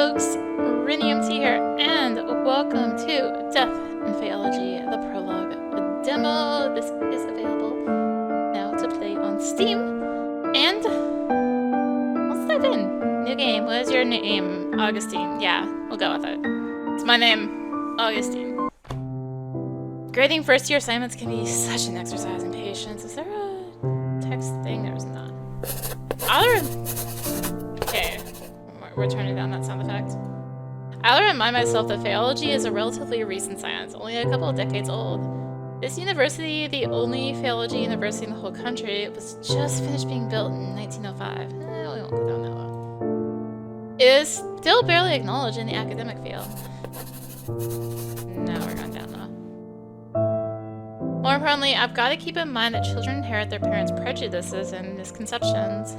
folks, rinimt here, and welcome to Death Faeology, the prologue demo. This is available now to play on Steam, and let's dive in. New game. What is your name? Augustine. Yeah, we'll go with it. It's my name, Augustine. Grading first-year assignments can be such an exercise in patience. Is there a text thing? There's not. Okay. We're turning down that sound effect. I'll remind myself that Faeology is a relatively recent science, only a couple of decades old. This university, the only Faeology university in the whole country, was just finished being built in 1905. We won't go down that one. It is still barely acknowledged in the academic field. Now we're going down though. More importantly, I've got to keep in mind that children inherit their parents' prejudices and misconceptions.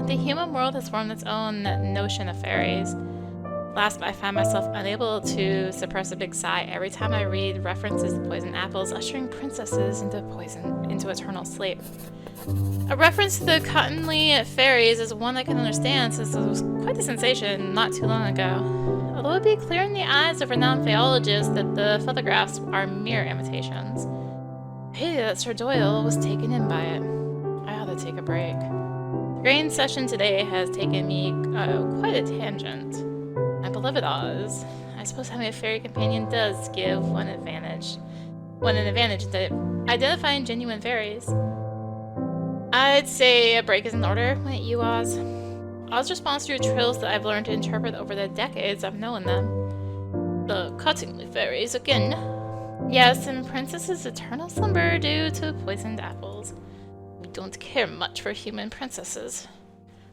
The human world has formed its own notion of fairies. Last, I find myself unable to suppress a big sigh every time I read references to poisoned apples ushering princesses into eternal sleep. A reference to the Cottonley fairies is one I can understand since it was quite the sensation not too long ago. Although it would be clear in the eyes of renowned phaeologists that the photographs are mere imitations. Hey, that Sir Doyle was taken in by it. I ought to take a break. The grading session today has taken me quite a tangent. My beloved Oz. I suppose having a fairy companion does give one an advantage in identifying genuine fairies. I'd say a break is in order, wouldn't you, Oz? Oz responds through trills that I've learned to interpret over the decades I've known them. The Cottonley fairies again. Yes, and Princess's eternal slumber due to poisoned apples. We don't care much for human princesses.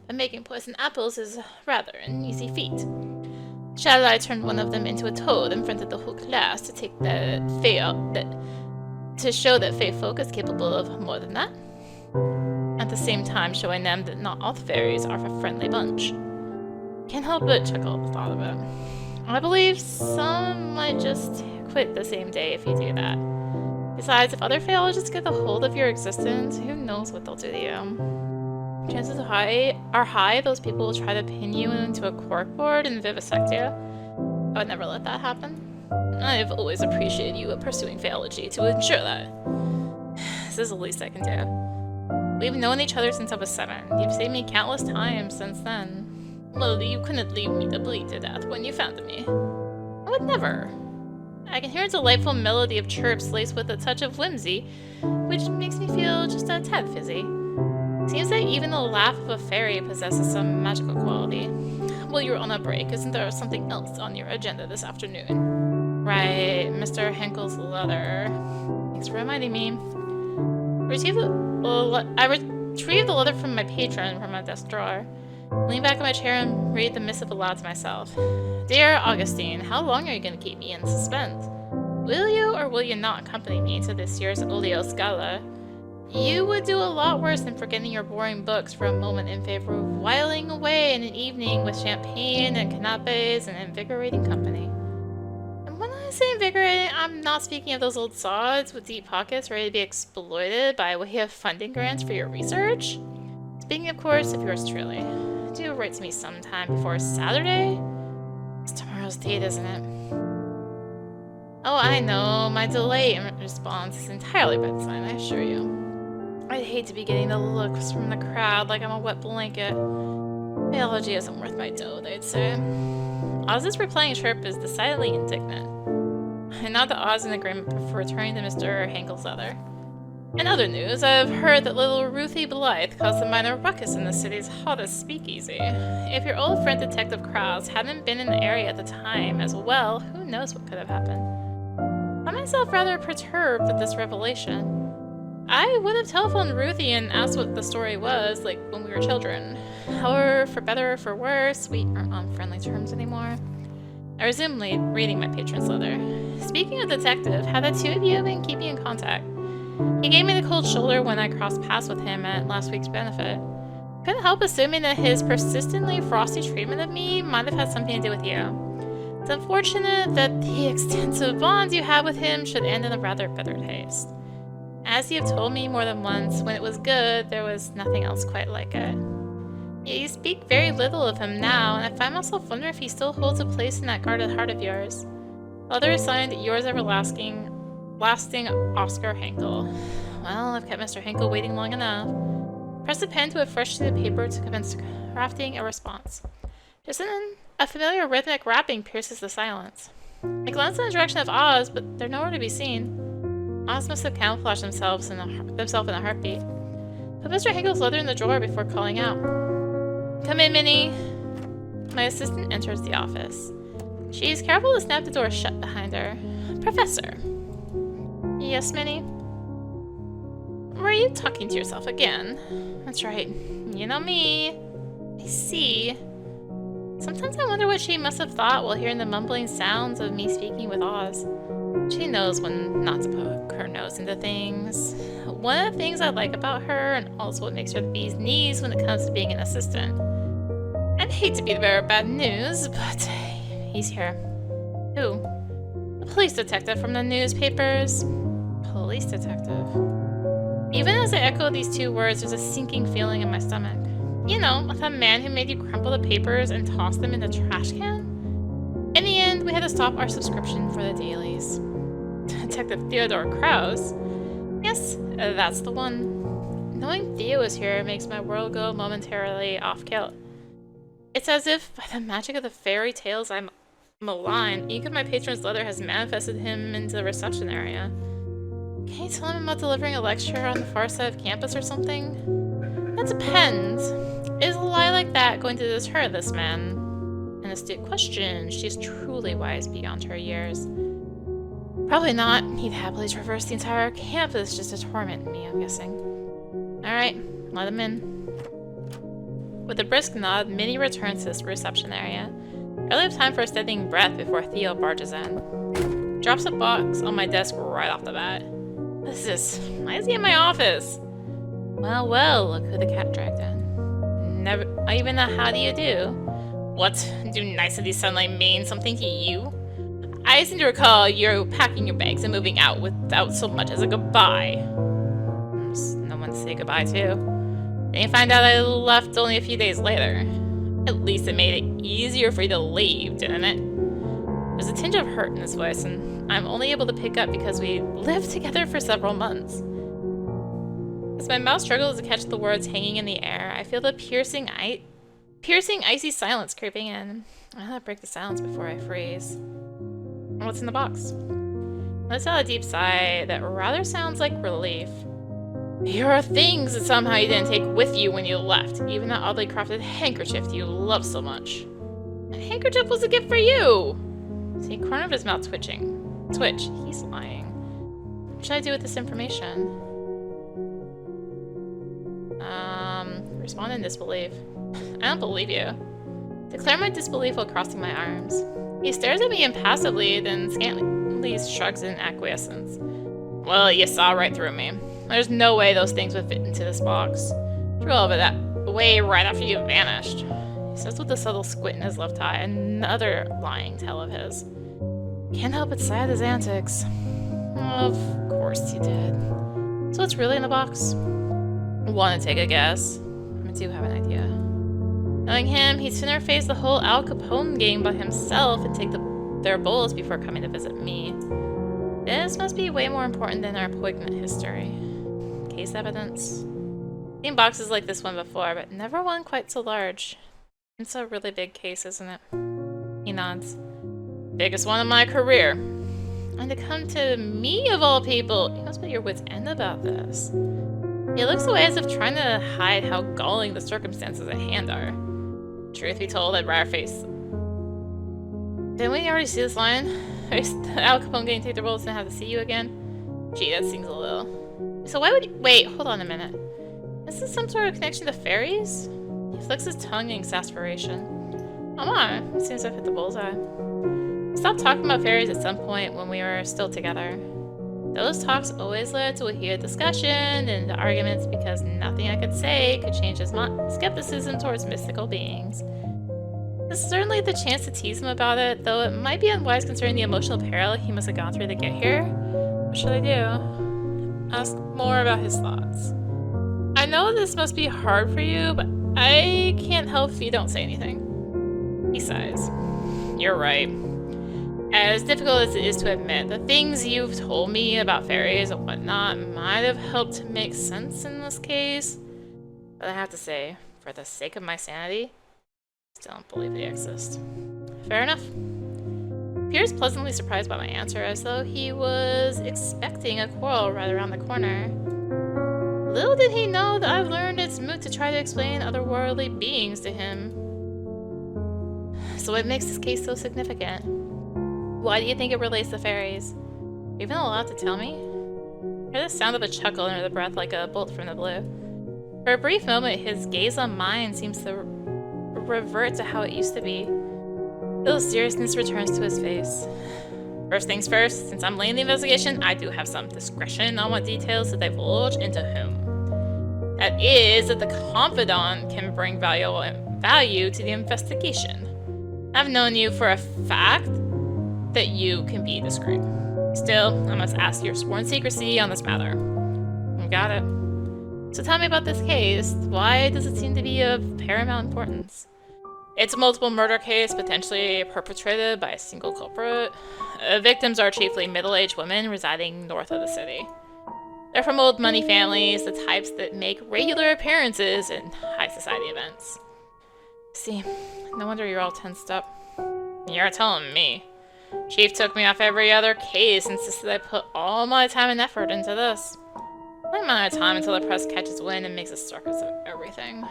But making poisoned apples is rather an easy feat. Shall I turn one of them into a toad in front of the whole class to take to show that Fae folk is capable of more than that? At the same time showing them that not all fairies are a friendly bunch. Can't help but chuckle at the thought of it. I believe some might just quit the same day if you do that. Besides, if other phaeologists get a hold of your existence, who knows what they'll do to you. Chances are high those people will try to pin you into a corkboard and vivisect you. I would never let that happen. I've always appreciated you pursuing phaeology to ensure that. This is the least I can do. We've known each other since I was 7. You've saved me countless times since then. Well, you couldn't leave me to bleed to death when you found me. I would never. I can hear a delightful melody of chirps laced with a touch of whimsy, which makes me feel just a tad fizzy. Seems that even the laugh of a fairy possesses some magical quality. While you're on a break, isn't there something else on your agenda this afternoon? Right, Mr. Henkel's letter. Thanks for reminding me. I retrieved the letter from my patron from my desk drawer. Lean back in my chair and read the missive aloud to myself. Dear Augustine, how long are you going to keep me in suspense? Will you or will you not accompany me to this year's Olios Gala? You would do a lot worse than forgetting your boring books for a moment in favor of whiling away in an evening with champagne and canapes and invigorating company. And when I say invigorating, I'm not speaking of those old sods with deep pockets ready to be exploited by way of funding grants for your research. Speaking, of course, of yours truly. Do write to me sometime before Saturday? It's tomorrow's date, isn't it? Oh, I know. My delay in response is entirely by design, I assure you. I'd hate to be getting the looks from the crowd like I'm a wet blanket. Biology isn't worth my dough, they'd say. Oz's replying chirp is decidedly indignant. I nod to Oz in agreement for returning to Mr. Henkel's letter. In other news, I've heard that little Ruthie Blythe caused a minor ruckus in the city's hottest speakeasy. If your old friend Detective Krause hadn't been in the area at the time as well, who knows what could have happened. I find myself rather perturbed at this revelation. I would have telephoned Ruthie and asked what the story was, like when we were children. However, for better or for worse, we aren't on friendly terms anymore. I resumed reading my patron's letter. Speaking of Detective, have the two of you been keeping in contact? He gave me the cold shoulder when I crossed paths with him at last week's benefit. Couldn't help assuming that his persistently frosty treatment of me might have had something to do with you. It's unfortunate that the extensive bonds you have with him should end in a rather bitter taste. As you have told me more than once, when it was good, there was nothing else quite like it. Yeah, you speak very little of him now, and I find myself wondering if he still holds a place in that guarded heart of yours. Other signed, yours everlasting, lasting Oscar Henkel. Well, I've kept Mr. Henkel waiting long enough. Press the pen to a fresh sheet of paper to commence crafting a response. Just then, a familiar rhythmic rapping pierces the silence. I glance in the direction of Oz, but they're nowhere to be seen. Oz must have camouflaged themselves in a heartbeat. Put Mr. Henkel's leather in the drawer before calling out. Come in, Minnie. My assistant enters the office. She is careful to snap the door shut behind her. Professor. Yes, Minnie? Were you talking to yourself again? That's right. You know me. I see. Sometimes I wonder what she must have thought while hearing the mumbling sounds of me speaking with Oz. She knows when not to poke her nose into things. One of the things I like about her, and also what makes her the bee's knees when it comes to being an assistant. I'd hate to be the bearer of bad news, but he's here. Who? A police detective from the newspapers. Police detective. Even as I echo these two words, there's a sinking feeling in my stomach. You know, like that man who made you crumple the papers and toss them in the trash can? In the end, we had to stop our subscription for the dailies. Detective Theodore Krause? Yes, that's the one. Knowing Theo is here makes my world go momentarily off-kilt. It's as if, by the magic of the fairy tales I'm maligned, ink of my patron's letter has manifested him into the reception area. Can you tell him I'm not delivering a lecture on the far side of campus or something? That depends. Is a lie like that going to deter this man? An astute question. She is truly wise beyond her years. Probably not. He'd happily traverse the entire campus just to torment me, I'm guessing. Alright, let him in. With a brisk nod, Minnie returns to the reception area. Barely have time for a steadying breath before Theo barges in. Drops a box on my desk right off the bat. What is this? Why is he in my office? Well, well, look who the cat dragged in. Never even a how do you do? What? Do niceties suddenly mean something to you? I seem to recall you packing your bags and moving out without so much as a goodbye. There's no one to say goodbye to. Then you find out I left only a few days later. At least it made it easier for you to leave, didn't it? There's a tinge of hurt in his voice, and I'm only able to pick up because we lived together for several months. As my mouth struggles to catch the words hanging in the air, I feel the piercing, icy silence creeping in. I gotta break the silence before I freeze. What's in the box? Let's out a deep sigh that rather sounds like relief. Here are things that somehow you didn't take with you when you left, even that oddly crafted handkerchief you love so much. A handkerchief was a gift for you! See, corner of his mouth twitching. Twitch, he's lying. What should I do with this information? Respond in disbelief. I don't believe you. Declare my disbelief while crossing my arms. He stares at me impassively, then scantily shrugs in acquiescence. Well, you saw right through me. There's no way those things would fit into this box. Threw all of that away right after you vanished. He says with a subtle squint in his left eye, another lying tale of his. Can't help but sigh at his antics. Of course you did. So what's really in the box? Want to take a guess? I do have an idea. Knowing him, he'd sooner face the whole Al Capone gang by himself and take their bullets before coming to visit me. This must be way more important than our poignant history. Case evidence. Seen boxes like this one before, but never one quite so large. It's a really big case, isn't it? He nods. Biggest one of my career. And to come to me of all people, you must be at your wit's end about this. He looks away as if trying to hide how galling the circumstances at hand are. Truth be told, I'd rather face... Didn't we already see this line? Al Capone getting take the bullets and have to see you again? Gee, that seems a little... So why would you... Wait, hold on a minute. Is this some sort of connection to fairies? He flicks his tongue in exasperation. Come on, it seems I've hit the bullseye. We stopped talking about fairies at some point when we were still together. Those talks always led to a heated discussion and into arguments because nothing I could say could change his skepticism towards mystical beings. This is certainly the chance to tease him about it, though it might be unwise considering the emotional peril he must have gone through to get here. What should I do? Ask more about his thoughts. I know this must be hard for you, but I can't help if you don't say anything. He sighs. You're right. As difficult as it is to admit, the things you've told me about fairies and whatnot might have helped to make sense in this case. But I have to say, for the sake of my sanity, I still don't believe they exist. Fair enough. Appears pleasantly surprised by my answer, as though he was expecting a quarrel right around the corner. Little did he know that I've learned it's moot to try to explain otherworldly beings to him. So what makes this case so significant? Why do you think it relates to fairies? Are you even allowed to tell me? I hear the sound of a chuckle under the breath like a bolt from the blue. For a brief moment, his gaze on mine seems to revert to how it used to be. A little seriousness returns to his face. First things first, since I'm laying the investigation, I do have some discretion on what details to divulge into whom. That is, that the confidant can bring value to the investigation. I've known you for a fact that you can be discreet. Still, I must ask your sworn secrecy on this matter. You got it. So tell me about this case. Why does it seem to be of paramount importance? It's a multiple murder case, potentially perpetrated by a single culprit. Victims are chiefly middle-aged women residing north of the city. They're from old money families, the types that make regular appearances in high society events. See, no wonder you're all tensed up. You're telling me. Chief took me off every other case and insisted I put all my time and effort into this. Only a matter of time until the press catches wind and makes a circus of everything.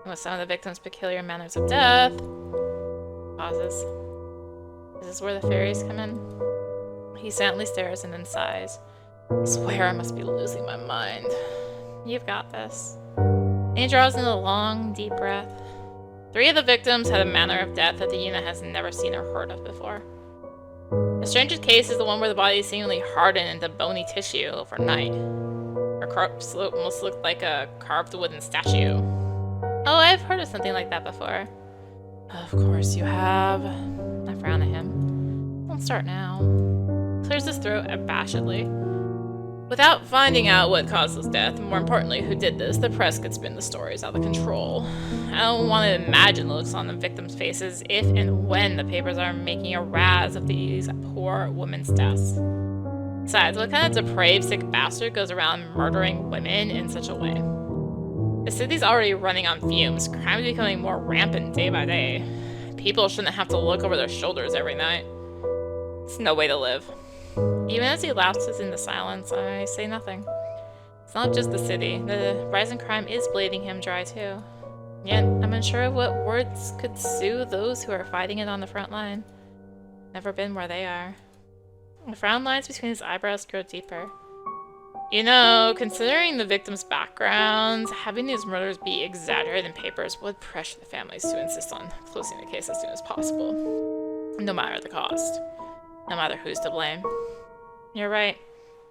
And with some of the victims' peculiar manners of death... Pauses. Is this where the fairies come in? He silently stares and then sighs. I swear I must be losing my mind. You've got this. And he draws in a long, deep breath. 3 of the victims had a manner of death that the unit has never seen or heard of before. The strangest case is the one where the body seemingly hardened into bony tissue overnight. Her corpse almost looked like a carved wooden statue. Oh, I've heard of something like that before. Of course you have. I frown at him. Don't start now. Clears his throat abashedly. Without finding out what caused his death, and more importantly, who did this, the press could spin the stories out of control. I don't want to imagine the looks on the victims' faces if and when the papers are making a razz of these poor women's deaths. Besides, what kind of depraved, sick bastard goes around murdering women in such a way? The city's already running on fumes. Crime is becoming more rampant day by day. People shouldn't have to look over their shoulders every night. It's no way to live. Even as he lapses into silence, I say nothing. It's not just the city. The rise in crime is bleeding him dry too. Yet, I'm unsure of what words could soothe those who are fighting it on the front line. Never been where they are. The frown lines between his eyebrows grow deeper. You know, considering the victims' backgrounds, having these murders be exaggerated in papers would pressure the families to insist on closing the case as soon as possible. No matter the cost. No matter who's to blame. You're right.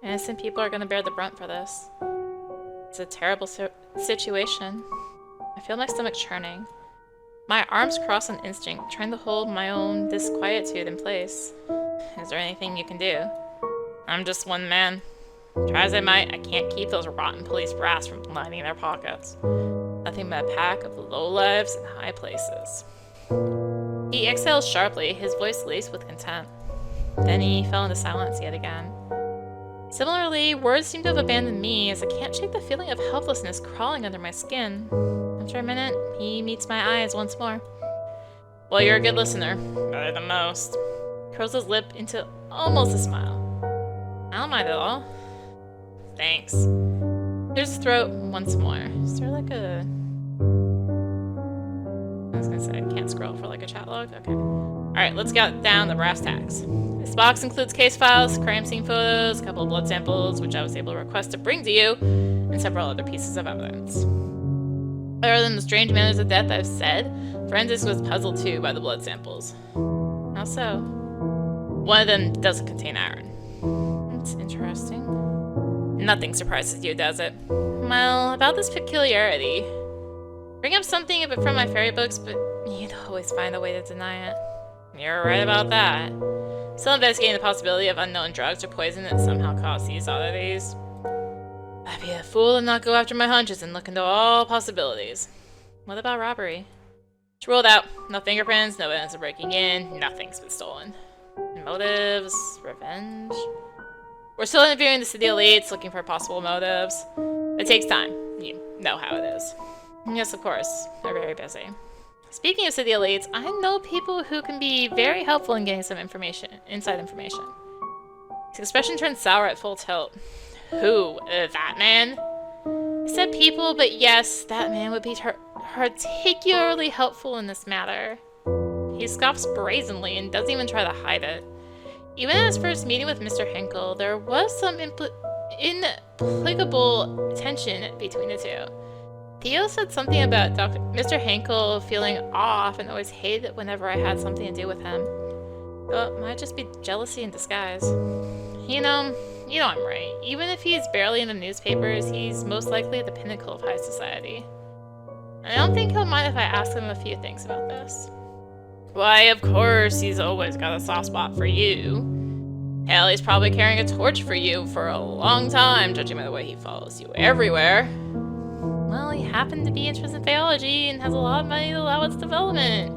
Innocent people are going to bear the brunt for this. It's a terrible situation. I feel my stomach churning. My arms cross on instinct, trying to hold my own disquietude in place. Is there anything you can do? I'm just one man. Try as I might, I can't keep those rotten police brass from lining their pockets. Nothing but a pack of lowlives in high places. He exhales sharply, his voice laced with contempt. Then he fell into silence yet again. Similarly, words seem to have abandoned me as I can't shake the feeling of helplessness crawling under my skin. After a minute, he meets my eyes once more. Well, you're a good listener. Better than most. Curls his lip into almost a smile. I don't mind at all. Thanks. Clears his throat once more. Is there like a... I was gonna say, I can't scroll for like a chat log? Okay. Alright, let's get down to brass tacks. This box includes case files, crime scene photos, a couple of blood samples, which I was able to request to bring to you, and several other pieces of evidence. Other than the strange manners of death I've said, forensics was puzzled too by the blood samples. How so? One of them doesn't contain iron. That's interesting. Nothing surprises you, does it? Well, about this peculiarity. Bring up something from my fairy books, but you'd always find a way to deny it. You're right about that. Still investigating the possibility of unknown drugs or poison that somehow cause these oddities. I'd be a fool to not go after my hunches and look into all possibilities. What about robbery? It's ruled out. No fingerprints, no evidence of breaking in, nothing's been stolen. Motives? Revenge? We're still interviewing the city elites, looking for possible motives. It takes time. You know how it is. Yes, of course. They're very busy. Speaking of city elites, I know people who can be very helpful in getting some information, inside information. His expression turned sour at full tilt. Who? That man? I said people, but yes, that man would be particularly helpful in this matter. He scoffs brazenly and doesn't even try to hide it. Even at his first meeting with Mr. Henkel, there was some inexplicable tension between the two. Theo said something about Mr. Henkel feeling off and always hated it whenever I had something to do with him. Though it might just be jealousy in disguise. You know I'm right. Even if he's barely in the newspapers, he's most likely at the pinnacle of high society. I don't think he'll mind if I ask him a few things about this. Why, of course, he's always got a soft spot for you. Hell, he's probably carrying a torch for you for a long time, judging by the way he follows you everywhere. Well, he happened to be interested in Faeology and has a lot of money to allow its development.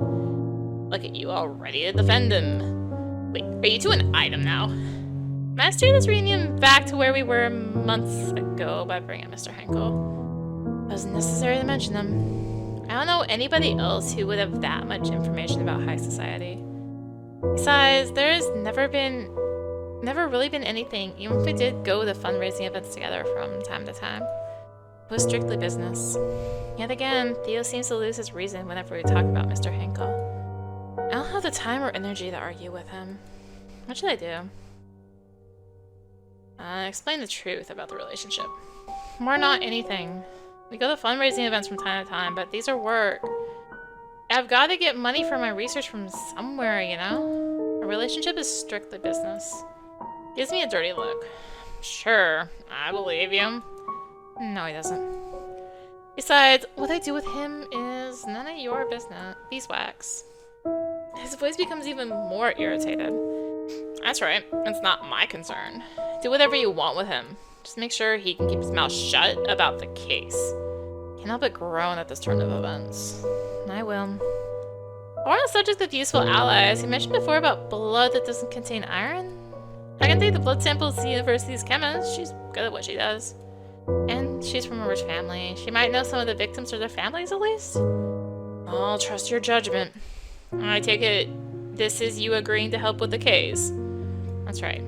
Look at you, all ready to defend him. Wait, are you to an item now? Might I steer this reunion back to where we were months ago by bringing up Mr. Henkel? It was necessary to mention him. I don't know anybody else who would have that much information about high society. Besides, there's never really been anything, even if we did go to fundraising events together from time to time. It was strictly business. Yet again, Theo seems to lose his reason whenever we talk about Mr. Henkel. I don't have the time or energy to argue with him. What should I do? Explain the truth about the relationship. More not anything. We go to fundraising events from time to time, but these are work. I've got to get money for my research from somewhere, you know? A relationship is strictly business. Gives me a dirty look. Sure, I believe you. No, he doesn't. Besides, what I do with him is none of your business. Beeswax. His voice becomes even more irritated. That's right, it's not my concern. Do whatever you want with him. Just make sure he can keep his mouth shut about the case. Can't help but groan at this turn of events. I will. Or on the subject of useful allies, you mentioned before about blood that doesn't contain iron? I can take the blood samples to the university's chemist. She's good at what she does. And she's from a rich family. She might know some of the victims or their families at least. I'll trust your judgment. I take it this is you agreeing to help with the case. That's right.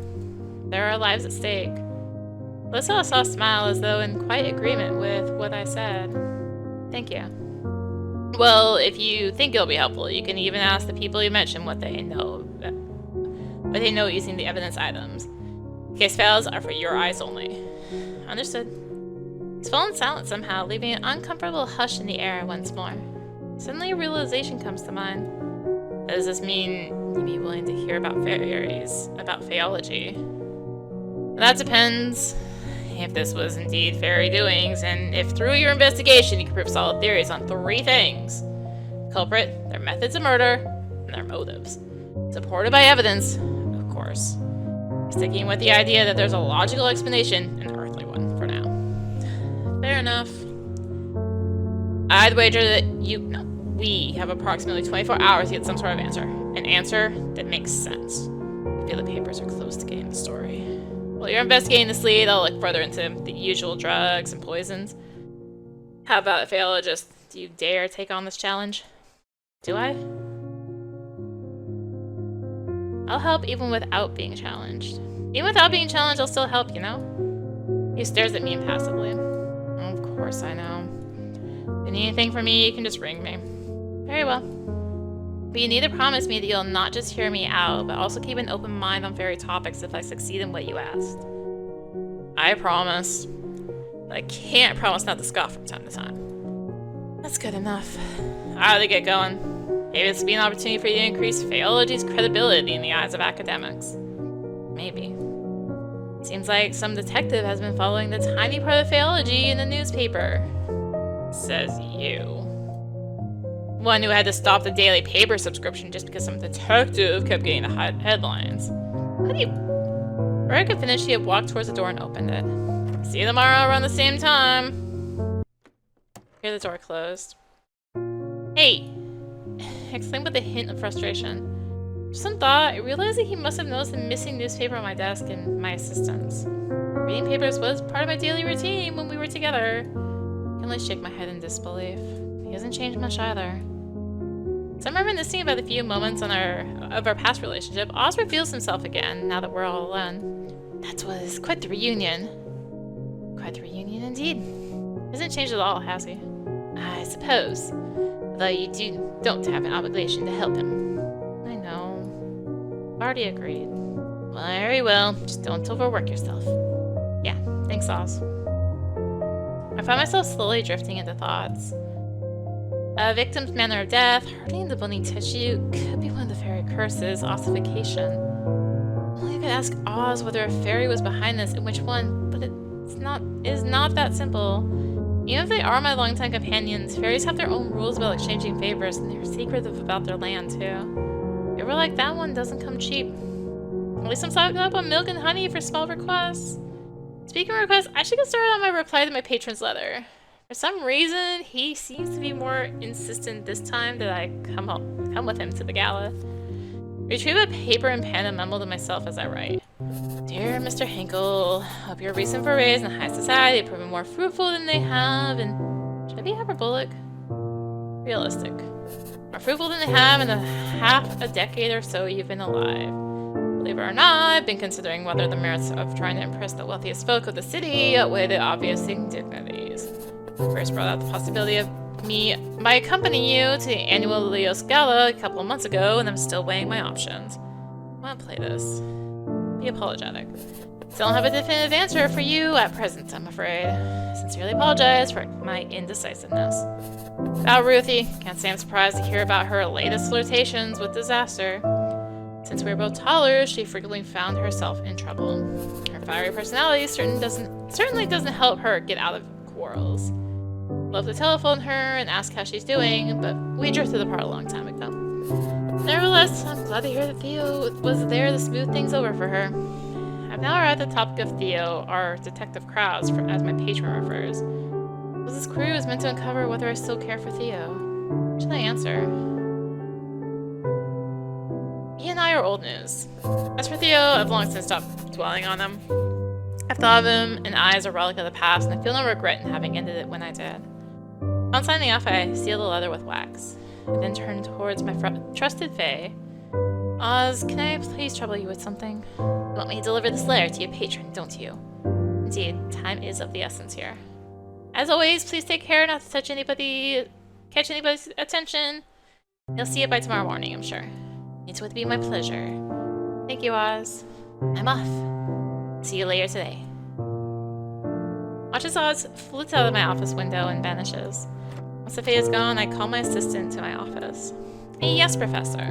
There are lives at stake. Lissa saw a smile as though in quite agreement with what I said. Thank you. Well, if you think it'll be helpful, you can even ask the people you mentioned what they know using the evidence items. Case files are for your eyes only. Understood. He's fallen silent somehow, leaving an uncomfortable hush in the air once more. Suddenly a realization comes to mind. Does this mean you'd be willing to hear about fairies, about Faeology? That depends. If this was indeed fairy doings, and if through your investigation you can prove solid theories on 3 things. The culprit, their methods of murder, and their motives. Supported by evidence, of course. Sticking with the idea that there's a logical explanation, an earthly one, for now. Fair enough. I'd wager that we have approximately 24 hours to get some sort of answer. An answer that makes sense. I feel the papers are close to getting the story. While you're investigating this lead, I'll look further into the usual drugs and poisons. How about a phaeologist? Do you dare take on this challenge? Do I? I'll help even without being challenged. Even without being challenged, I'll still help, you know? He stares at me impassively. Of course I know. If you need anything from me, you can just ring me. Very well. But you need to promise me that you'll not just hear me out, but also keep an open mind on fairy topics if I succeed in what you asked. I promise. But I can't promise not to scoff from time to time. That's good enough. I ought to get going. Maybe this will be an opportunity for you to increase Faeology's credibility in the eyes of academics. Maybe. Seems like some detective has been following the tiny part of Faeology in the newspaper. Says you. One who had to stop the daily paper subscription just because some detective kept getting the headlines. How do you... Before I could finish, he had walked towards the door and opened it. See you tomorrow around the same time. Hear the door closed. Hey! Exclaimed with a hint of frustration. Just some thought, I realized that he must have noticed the missing newspaper on my desk and my assistant's. Reading papers was part of my daily routine when we were together. I can only shake my head in disbelief. He hasn't changed much either. So I'm reminiscing about a few moments of our past relationship. Oz reveals himself again, now that we're all alone. That was quite the reunion. Quite the reunion indeed. Hasn't changed at all, has he? I suppose. Though you don't have an obligation to help him. I know. Already agreed. Well, very well. Just don't overwork yourself. Yeah, thanks, Oz. I find myself slowly drifting into thoughts. A victim's manner of death, hurting the bony tissue, could be one of the fairy curses, ossification. Only I could ask Oz whether a fairy was behind this and which one, but it is not that simple. Even if they are my longtime companions, fairies have their own rules about exchanging favors, and they're secretive about their land, too. If we're like that one, doesn't come cheap. At least I'm stocking up on milk and honey for small requests. Speaking of requests, I should get started on my reply to my patron's letter. For some reason, he seems to be more insistent this time that I come with him to the gala. Retrieve a paper and pen and mumble to myself as I write. Dear Mr. Hinkle, hope your recent forays in high society have proven more fruitful than they have in... Should I be hyperbolic? Realistic. More fruitful than they have in the half a decade or so you've been alive. Believe it or not, I've been considering whether the merits of trying to impress the wealthiest folk of the city outweigh the obvious indignities. First brought out the possibility of my accompanying you to the annual Leos Gala a couple of months ago, and I'm still weighing my options. I want to play this. Be apologetic. Still don't have a definitive answer for you at present, I'm afraid. Sincerely apologize for my indecisiveness. About Ruthie, can't say I'm surprised to hear about her latest flirtations with disaster. Since we were both toddlers, she frequently found herself in trouble. Her fiery personality certainly doesn't help her get out of quarrels. Love to telephone her and ask how she's doing, but we drifted apart a long time ago. Nevertheless, I'm glad to hear that Theo was there to smooth things over for her. I've now arrived at the topic of Theo, our detective Krause, as my patron refers. This query was meant to uncover whether I still care for Theo. What should I answer? He and I are old news. As for Theo, I've long since stopped dwelling on him. I've thought of him, and I as a relic of the past, and I feel no regret in having ended it when I did. On signing off, I sealed the letter with wax. I then turned towards my trusted Fae. Oz, can I please trouble you with something? You want me to deliver this letter to your patron, don't you? Indeed, time is of the essence here. As always, please take care not to catch anybody's attention. You'll see it by tomorrow morning, I'm sure. It would be my pleasure. Thank you, Oz. I'm off. See you later today. Watch as Oz flits out of my office window and vanishes. Once the Fae is gone, I call my assistant to my office. Hey, yes, Professor.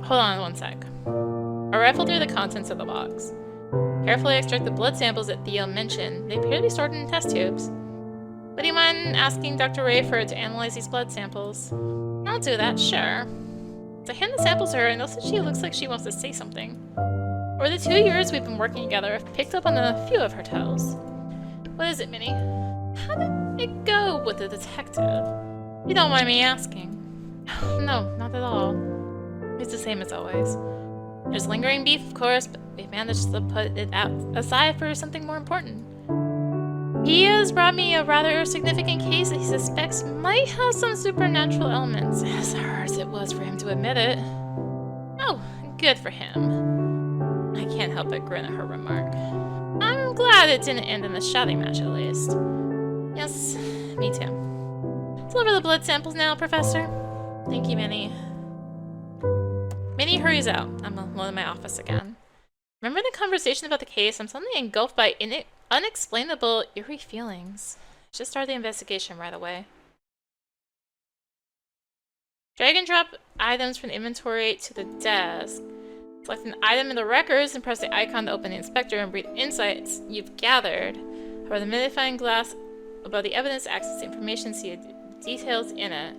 Hold on one sec. I rifle through the contents of the box. Carefully extract the blood samples that Theo mentioned. They appear to be stored in test tubes. Would you mind asking Dr. Rayford to analyze these blood samples? I'll do that, sure. So I hand the samples to her and notice that she looks like she wants to say something. Over the 2 years we've been working together, I've picked up on a few of her toes. What is it, Minnie? How did it go with the detective? You don't mind me asking. No, not at all. It's the same as always. There's lingering beef, of course, but we've managed to put it aside for something more important. He has brought me a rather significant case that he suspects might have some supernatural elements, as hard as it was for him to admit it. Oh, good for him. I can't help but grin at her remark. I'm glad it didn't end in a shouting match, at least. Yes, me too. Deliver the blood samples now, Professor. Thank you, Minnie. Minnie hurries out. I'm alone in my office again. Remember the conversation about the case? I'm suddenly engulfed by unexplainable, eerie feelings. I should start the investigation right away. Drag and drop items from the inventory to the desk. Select an item in the records and press the icon to open the inspector and read insights you've gathered. Hover the magnifying glass above the evidence to access the information, see the details in it.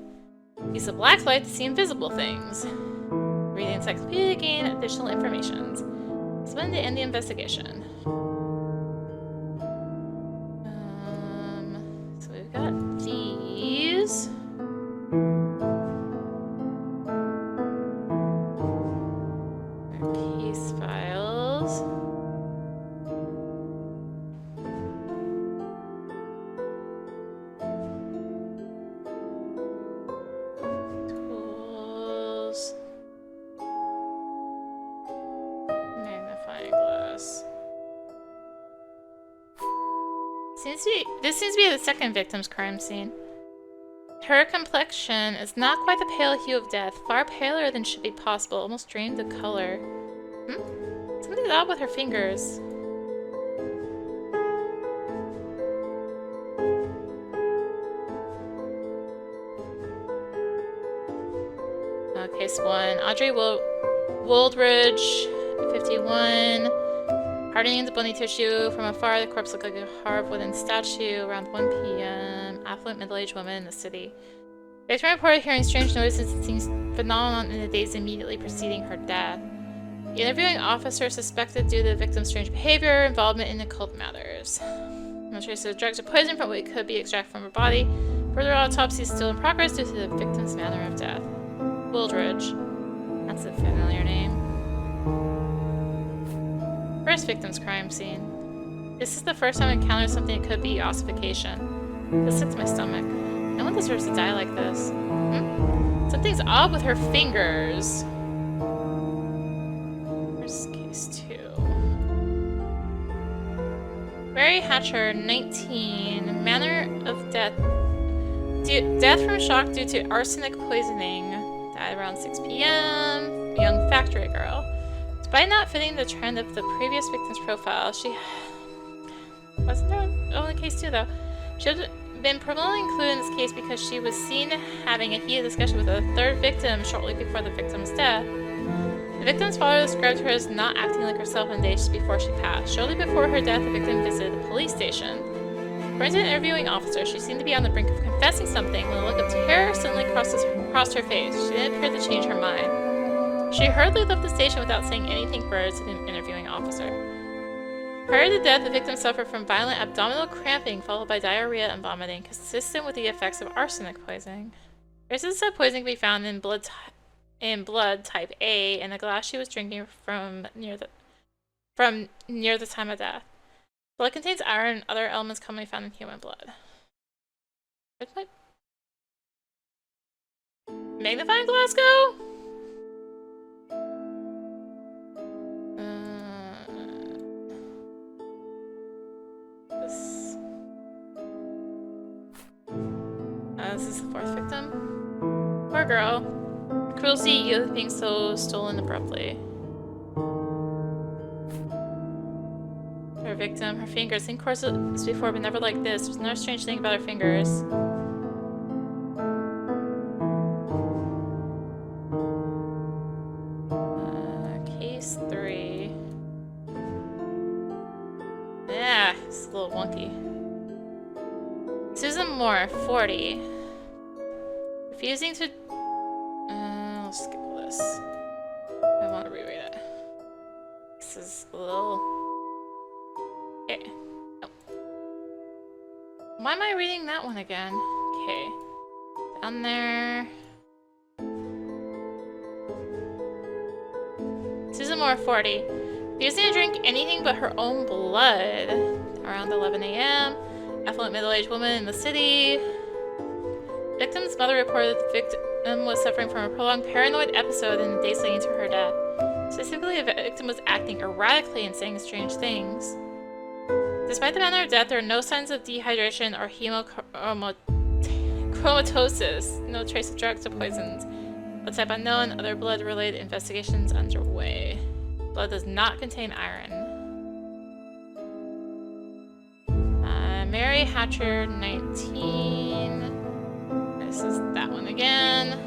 Use the black light to see invisible things. Read the encyclopedia to gain additional information. Spend to end the investigation. got these. Our case files. Tools. Magnifying glass. This seems to be the second victim's crime scene. Her complexion is not quite the pale hue of death, far paler than should be possible, almost drained of color. Something's odd with her fingers. Case 1. Audrey Woldridge, 51. Hardening the bony tissue. From afar, the corpse looked like a carved wooden statue. Around 1 p.m. Affluent middle-aged woman in the city. Victim reported hearing strange noises and seeing phenomenon in the days immediately preceding her death. The interviewing officer suspected due to the victim's strange behavior, involvement in occult matters. No traces of drugs or poison from what could be extracted from her body. Further autopsy is still in progress due to the victim's manner of death. Woldridge. That's a familiar name. First victim's crime scene. This is the first time I encountered something that could be ossification. This hits my stomach. No one deserves to die like this. Something's odd with her fingers. Where's case 2? Mary Hatcher, 19. Manner of death. Death from shock due to arsenic poisoning. Died around 6 p.m. Young factory girl. Despite not fitting the trend of the previous victim's profile, she wasn't her only case 2 though. She had been prominently included in this case because she was seen having a heated discussion with a third victim shortly before the victim's death. The victim's father described her as not acting like herself in the days before she passed. Shortly before her death, the victim visited the police station. According to the interviewing officer, she seemed to be on the brink of confessing something when a look of terror suddenly crossed her face. She didn't appear to change her mind. She hurriedly left the station without saying anything further to the interviewing officer. Prior to death, the victim suffered from violent abdominal cramping followed by diarrhea and vomiting, consistent with the effects of arsenic poisoning. Traces of poisoning can be found in blood type A in the glass she was drinking from near the time of death. Blood contains iron and other elements commonly found in human blood. Where'd my magnifying glass go? This is the fourth victim. Poor girl. The cruelty youth being so stolen abruptly. Her victim, her fingers. Same course as before, but never like this. There's another strange thing about her fingers. Case 3. Yeah, it's a little wonky. Susan Moore, 40. Refusing to... I'll skip this. I want to reread it. This is a little... Okay. Oh. Why am I reading that one again? Okay. Down there. Susan Moore, 40. Refusing to drink anything but her own blood. Around 11 a.m. Affluent middle-aged woman in the city. Victim's mother reported that the victim was suffering from a prolonged paranoid episode in the days leading to her death. Specifically, the victim was acting erratically and saying strange things. Despite the manner of death, there are no signs of dehydration or hemochromatosis. No trace of drugs or poisons. Blood type unknown. Other blood-related investigations underway. Blood does not contain iron. Mary Hatcher, 19. This is that one again.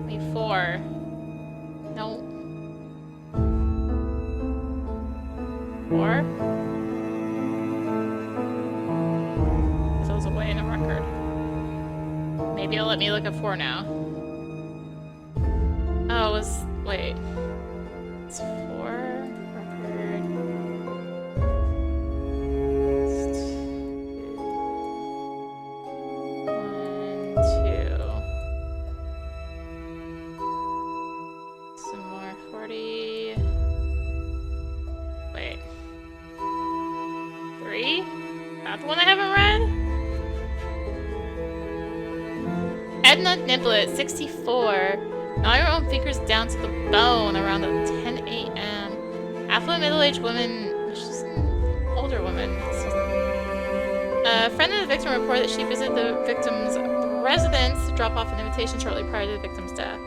24. No. 4. That was away in a record. Maybe it'll let me look at 4 now. Oh, it was... Wait. It's 4. Record. party. Wait. 3? That the one I haven't read? Edna Niblet, 64. Gnaw your own fingers down to the bone around 10 a.m. Affluent middle-aged woman. She's an older woman. A friend of the victim reported that she visited the victim's residence to drop off an invitation shortly prior to the victim's death.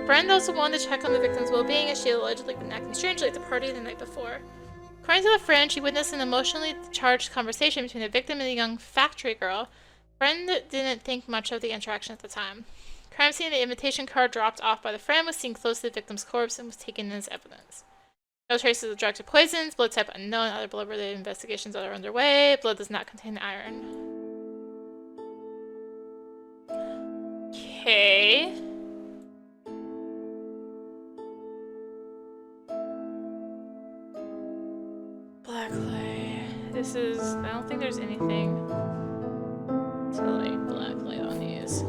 Friend also wanted to check on the victim's well-being as she had allegedly been acting strangely at the party the night before. According to the friend, she witnessed an emotionally charged conversation between the victim and a young factory girl. Friend didn't think much of the interaction at the time. Crime scene, the invitation card dropped off by the friend was seen close to the victim's corpse and was taken as evidence. No traces of drugs or poisons, blood type unknown, other blood-related investigations that are underway. Blood does not contain iron. Okay. Black light. This is... I don't think there's anything to like black light on these.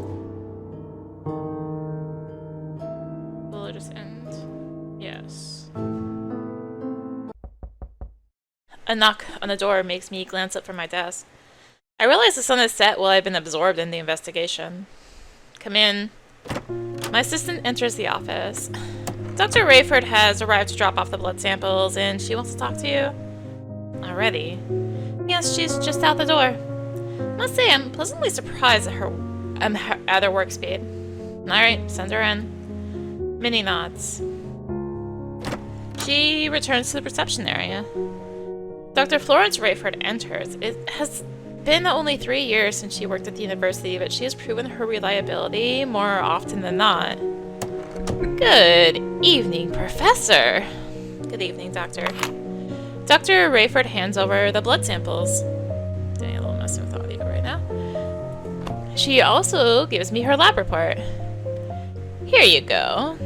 Will it just end? Yes. A knock on the door makes me glance up from my desk. I realize the sun is set while I've been absorbed in the investigation. Come in. My assistant enters the office. Dr. Rayford has arrived to drop off the blood samples, and she wants to talk to you. Already? Yes, she's just out the door. I must say, I'm pleasantly surprised at her work speed. Alright, send her in. Minnie nods. She returns to the reception area. Dr. Florence Rayford enters. It has been only 3 years since she worked at the university, but she has proven her reliability more often than not. Good evening, Professor. Good evening, Doctor. Dr. Rayford hands over the blood samples. Getting a little messy with audio right now. She also gives me her lab report. Here you go.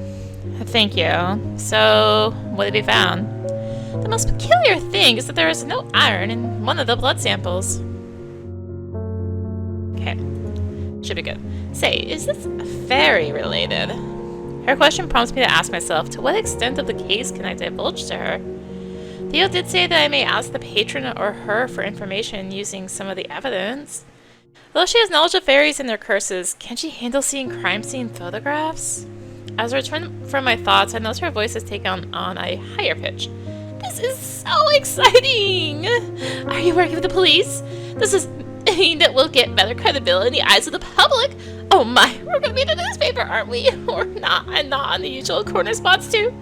Thank you. So, what have you found? The most peculiar thing is that there is no iron in one of the blood samples. Okay. Should be good. Say, is this fairy related? Her question prompts me to ask myself, to what extent of the case can I divulge to her? Theo did say that I may ask the patron or her for information using some of the evidence. Although she has knowledge of fairies and their curses, can she handle seeing crime scene photographs? As I return from my thoughts, I notice her voice has taken on a higher pitch. This is so exciting! Are you working with the police? This is mean that we'll get better credibility in the eyes of the public. Oh my, we're gonna be in the newspaper, aren't we? Or not, and not on the usual corner spots too.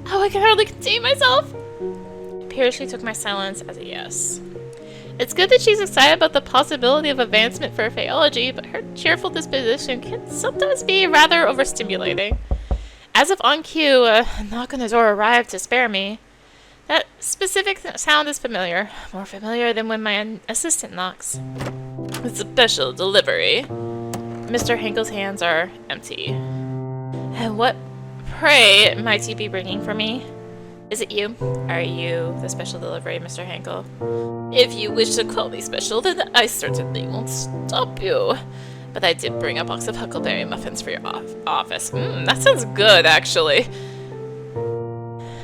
Oh, I can hardly contain myself. It appears she took my silence as a yes. It's good that she's excited about the possibility of advancement for Faeology, but her cheerful disposition can sometimes be rather overstimulating. As if on cue, a knock on the door arrived to spare me. That specific sound is familiar. More familiar than when my assistant knocks. It's a special delivery. Mr. Henkel's hands are empty. And what, pray, might you be bringing for me? Is it you? Are you the special delivery, Mr. Henkel? If you wish to call me special, then I certainly won't stop you. But I did bring a box of huckleberry muffins for your office. That sounds good, actually.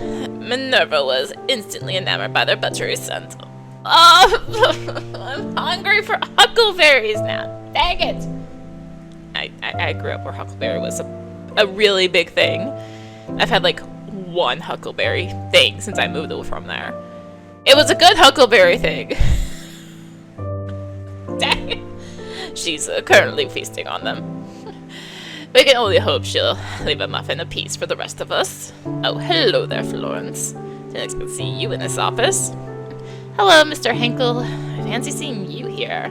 Minerva was instantly enamored by their buttery scent. Oh, I'm hungry for huckleberries now. Dang it! I grew up where huckleberry was a really big thing. I've had like one huckleberry thing since I moved from there. It was a good huckleberry thing. Dang it. She's currently feasting on them. We can only hope she'll leave a muffin apiece for the rest of us. Oh, hello there, Florence. Didn't expect to see you in this office. Hello, Mr. Henkel. I fancy seeing you here.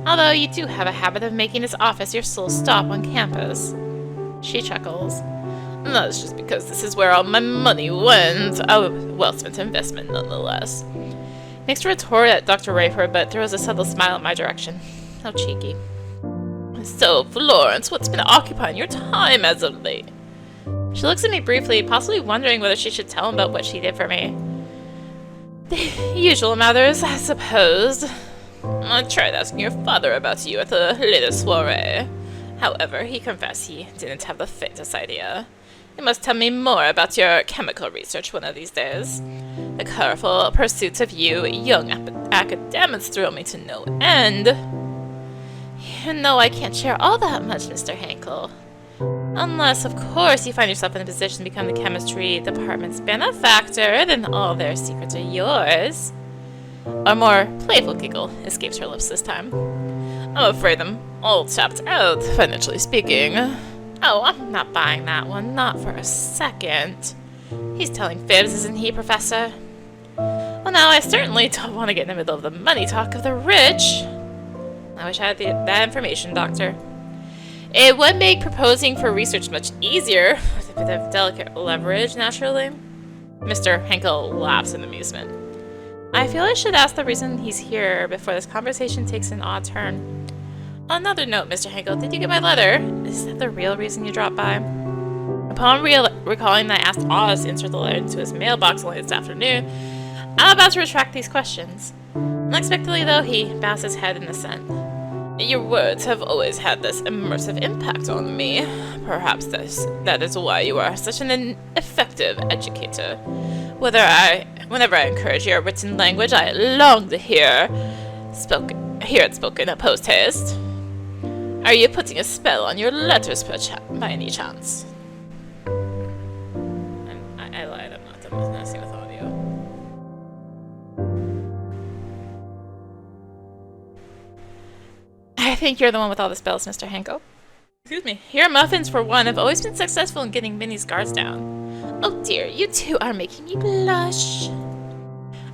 Although you do have a habit of making this office your sole stop on campus. She chuckles. That's just because this is where all my money went. A well-spent investment, nonetheless. Makes a retort at Dr. Rayford, but throws a subtle smile in my direction. How cheeky. So, Florence, what's been occupying your time as of late? She looks at me briefly, possibly wondering whether she should tell him about what she did for me. The usual matters, I suppose. I tried asking your father about you at the latest soiree. However, he confessed he didn't have the faintest idea. You must tell me more about your chemical research one of these days. The colorful pursuits of you young academics thrill me to no end. Even though I can't share all that much, Mr. Hankel. Unless, of course, you find yourself in a position to become the chemistry department's benefactor, then all their secrets are yours. A more playful giggle escapes her lips this time. I'm afraid I'm all tapped out, financially speaking. Oh, I'm not buying that one, not for a second. He's telling fibs, isn't he, Professor? Well, now, I certainly don't want to get in the middle of the money talk of the rich. I wish I had that information, Doctor. It would make proposing for research much easier, with a bit of delicate leverage, naturally. Mr. Henkel laughs in amusement. I feel I should ask the reason he's here before this conversation takes an odd turn. On another note, Mr. Henkel, did you get my letter? Is that the real reason you dropped by? Upon recalling that I asked Oz to insert the letter into his mailbox only this afternoon, I'm about to retract these questions. Unexpectedly, though, he bows his head in assent. Your words have always had this immersive impact on me. Perhaps that is why you are such an effective educator. Whenever I encourage your written language, I long to hear it spoken at post haste. Are you putting a spell on your letters by any chance? I lied, I'm not done messing with audio. I think you're the one with all the spells, Mr. Henkel. Excuse me. Your muffins, for one, have always been successful in getting Minnie's guards down. Oh dear, you two are making me blush.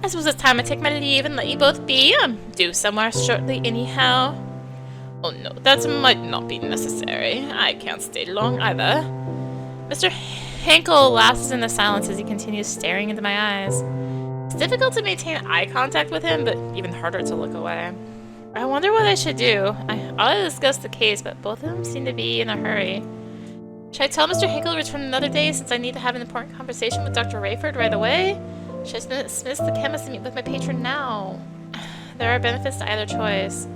I suppose it's time I take my leave and let you both be. I'm due somewhere shortly anyhow. Oh no, that might not be necessary. I can't stay long either. Mr. Henkel laughs in the silence as he continues staring into my eyes. It's difficult to maintain eye contact with him, but even harder to look away. I wonder what I should do. I ought to discuss the case, but both of them seem to be in a hurry. Should I tell Mr. Henkel to return another day since I need to have an important conversation with Dr. Rayford right away? Should I dismiss the chemist and meet with my patron now? There are benefits to either choice.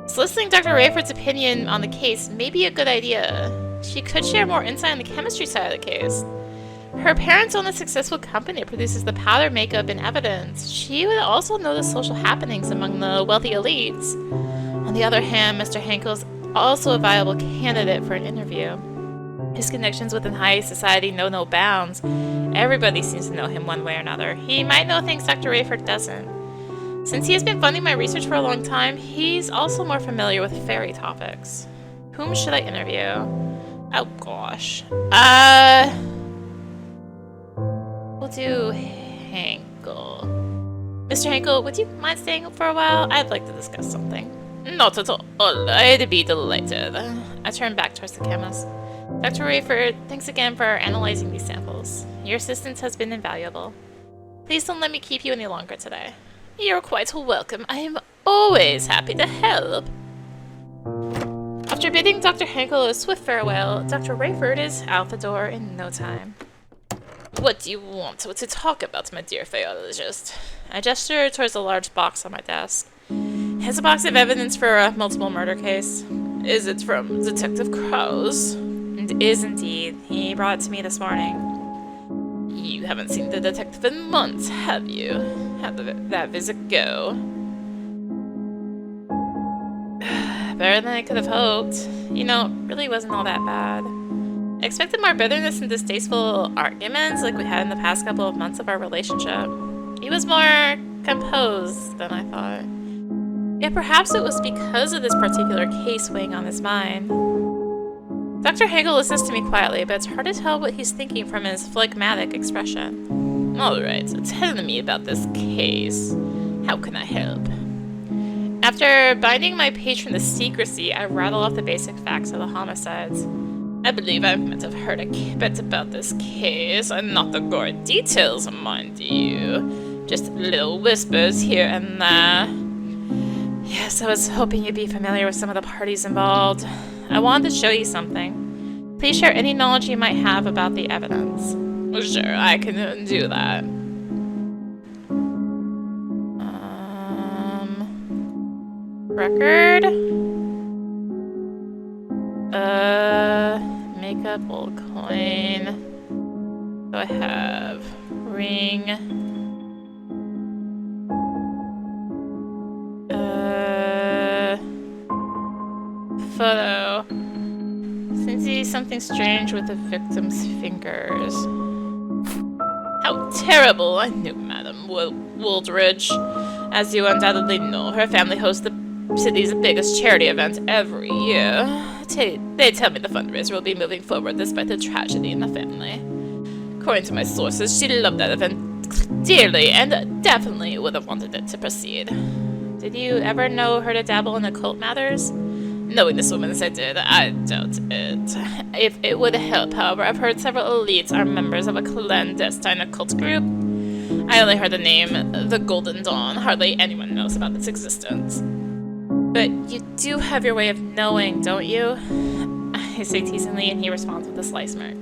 Soliciting Dr. Rayford's opinion on the case may be a good idea. She could share more insight on the chemistry side of the case. Her parents own a successful company that produces the powder, makeup, and evidence. She would also know the social happenings among the wealthy elites. On the other hand, Mr. Henkel is also a viable candidate for an interview. His connections within high society know no bounds. Everybody seems to know him one way or another. He might know things Dr. Rayford doesn't. Since he has been funding my research for a long time, he's also more familiar with fairy topics. Whom should I interview? Oh gosh. We'll do Henkel. Mr. Henkel, would you mind staying for a while? I'd like to discuss something. Not at all. I'd be delighted. I turn back towards the chemist. Dr. Rayford, thanks again for analyzing these samples. Your assistance has been invaluable. Please don't let me keep you any longer today. You're quite welcome. I am always happy to help. After bidding Dr. Henkel a swift farewell, Dr. Rayford is out the door in no time. What do you want to talk about, my dear Faeologist? I gesture towards a large box on my desk. It's a box of evidence for a multiple murder case. Is it from Detective Krause? It is indeed. He brought it to me this morning. You haven't seen the detective in months, have you? How'd that visit go? Better than I could have hoped. You know, it really wasn't all that bad. I expected more bitterness and distasteful arguments like we had in the past couple of months of our relationship. He was more composed than I thought. Yet perhaps it was because of this particular case weighing on his mind. Dr. Henkel listens to me quietly, but it's hard to tell what he's thinking from his phlegmatic expression. Alright, so tell me about this case. How can I help? After binding my patron to secrecy, I rattle off the basic facts of the homicides. I believe I might have heard a bit about this case, and not the gory details, mind you. Just little whispers here and there. Yes, I was hoping you'd be familiar with some of the parties involved. I wanted to show you something. Please share any knowledge you might have about the evidence. Sure, I can do that. Record? Makeup, old coin. So I have ring. Photo. Seems to be something strange with the victim's fingers. How terrible! I knew Madame Wooldridge. As you undoubtedly know, her family hosts the city's biggest charity event every year. They tell me the fundraiser will be moving forward despite the tragedy in the family. According to my sources, she loved that event dearly and definitely would have wanted it to proceed. Did you ever know her to dabble in occult matters? Knowing this woman as I did, I doubt it. If it would help, however, I've heard several elites are members of a clandestine occult group. I only heard the name, the Golden Dawn. Hardly anyone knows about its existence. But you do have your way of knowing, don't you? I say teasingly, and he responds with a sly smirk.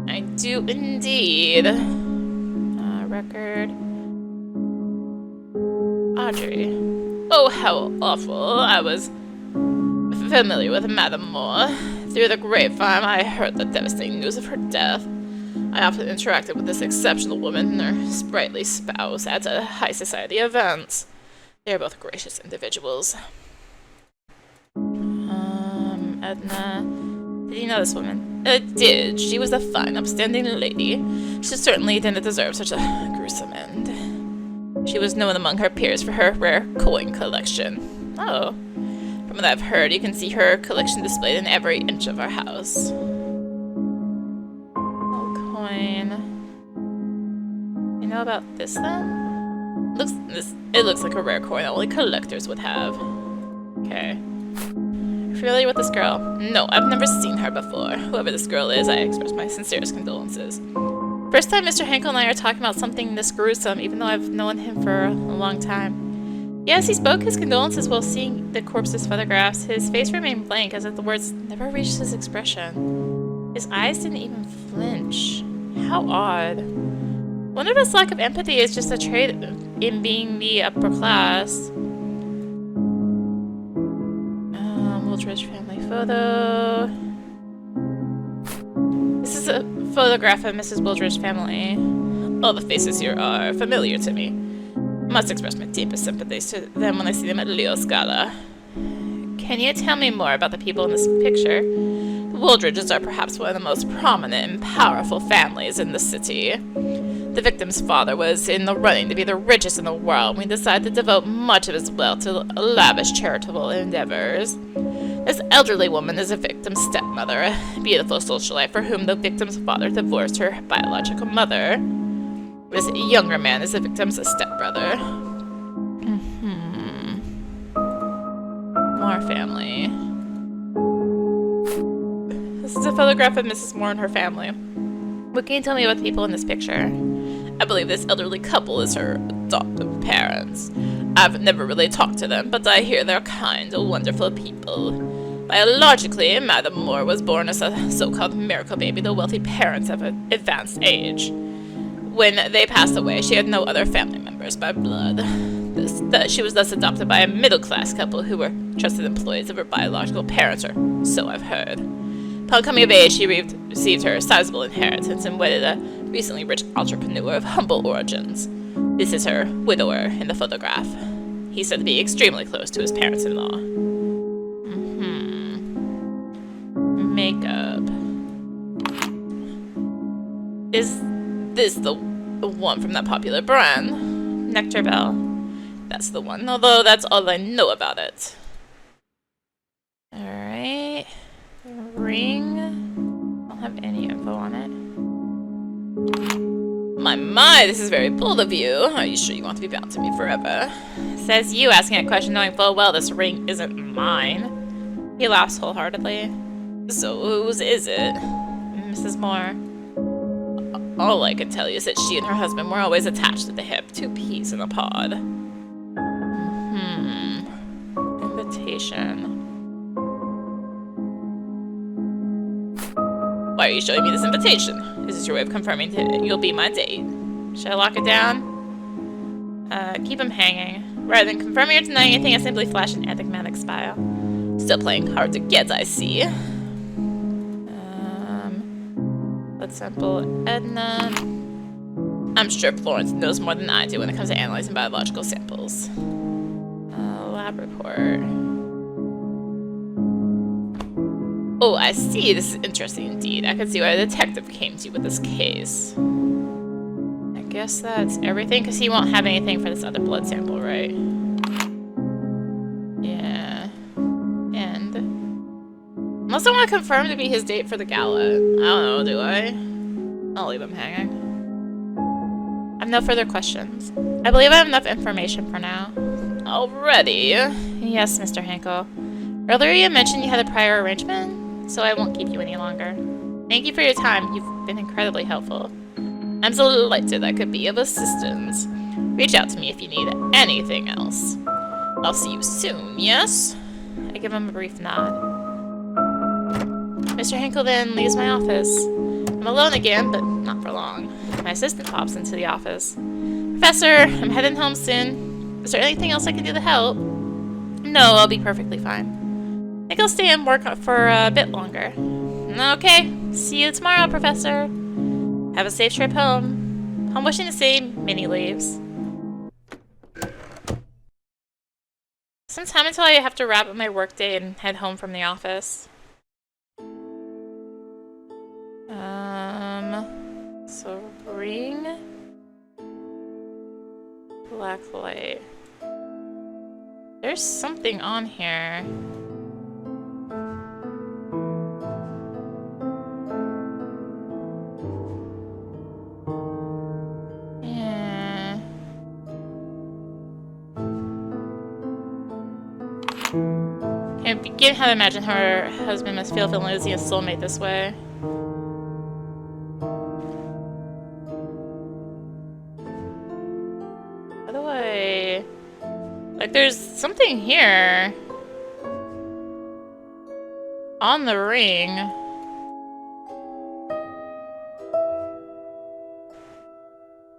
I do indeed. Record. Audrey. Oh, how awful. I was familiar with Madame Moore. Through the grapevine, I heard the devastating news of her death. I often interacted with this exceptional woman and her sprightly spouse at high society events. They are both gracious individuals. Edna. Did you know this woman? I did. She was a fine, upstanding lady. She certainly didn't deserve such a gruesome end. She was known among her peers for her rare coin collection. Oh. From what I've heard, you can see her collection displayed in every inch of our house. Oh, coin. You know about this then? It looks like a rare coin that only collectors would have. Okay. Familiar with this girl? No, I've never seen her before. Whoever this girl is, I express my sincerest condolences. First time Mr. Henkel and I are talking about something this gruesome, even though I've known him for a long time. Yes, he spoke his condolences while seeing the corpse's photographs. His face remained blank, as if the words never reached his expression. His eyes didn't even flinch. How odd. Wonder if this lack of empathy is just a trait in being the upper class. Wooldridge family photo. This is a photograph of Mrs. Wooldridge's family. All the faces here are familiar to me. I must express my deepest sympathies to them when I see them at Leo's gala. Can you tell me more about the people in this picture? The Wooldridges are perhaps one of the most prominent and powerful families in the city. The victim's father was in the running to be the richest in the world when he decided to devote much of his wealth to lavish charitable endeavors. This elderly woman is a victim's stepmother, a beautiful socialite for whom the victim's father divorced her biological mother. This younger man is the victim's stepbrother. Moore family. This is a photograph of Mrs. Moore and her family. What can you tell me about the people in this picture? I believe this elderly couple is her adoptive parents. I've never really talked to them, but I hear they're kind, wonderful people. Biologically, Madame Moore was born as a so-called miracle baby, the wealthy parents of an advanced age. When they passed away, she had no other family members by blood. She was thus adopted by a middle-class couple who were trusted employees of her biological parents, or so I've heard. Upon coming of age, she received her sizable inheritance and wedded a recently rich entrepreneur of humble origins. This is her widower in the photograph. He's said to be extremely close to his parents-in-law. Makeup. Is this the one from that popular brand? Nectar Bell. That's the one, although that's all I know about it. Alright. Ring. I don't have any info on it. My, this is very bold of you. Are you sure you want to be bound to me forever? Says you asking a question knowing full well this ring isn't mine. He laughs wholeheartedly. So whose is it? Mrs. Moore. All I can tell you is that she and her husband were always attached at the hip, two peas in a pod. Invitation. Why are you showing me this invitation? Is this your way of confirming that you'll be my date? Should I lock it down? Keep him hanging. Rather than confirming or denying anything, I simply flash an enigmatic smile. Still playing hard to get, I see. Blood sample, Edna. I'm sure Florence knows more than I do when it comes to analyzing biological samples. Lab report. Oh, I see. This is interesting indeed. I can see why a detective came to you with this case. I guess that's everything, because he won't have anything for this other blood sample, right? Yeah. And... unless I want to confirm to be his date for the gala. I don't know, do I? I'll leave him hanging. I have no further questions. I believe I have enough information for now. Already? Yes, Mr. Henkel. Earlier you mentioned you had a prior arrangement? So I won't keep you any longer. Thank you for your time. You've been incredibly helpful. I'm so delighted I could be of assistance. Reach out to me if you need anything else. I'll see you soon, yes? I give him a brief nod. Mr. Henkel then leaves my office. I'm alone again, but not for long. My assistant pops into the office. Professor, I'm heading home soon. Is there anything else I can do to help? No, I'll be perfectly fine. I think I'll stay and work for a bit longer. Okay, see you tomorrow, Professor. Have a safe trip home. I'm wishing to say Minnie leaves. Some time until I have to wrap up my workday and head home from the office. So ring, black light. There's something on here. Yeah. Can't begin how to imagine how her husband must feel feeling losing his soulmate this way. Like, there's something here on the ring.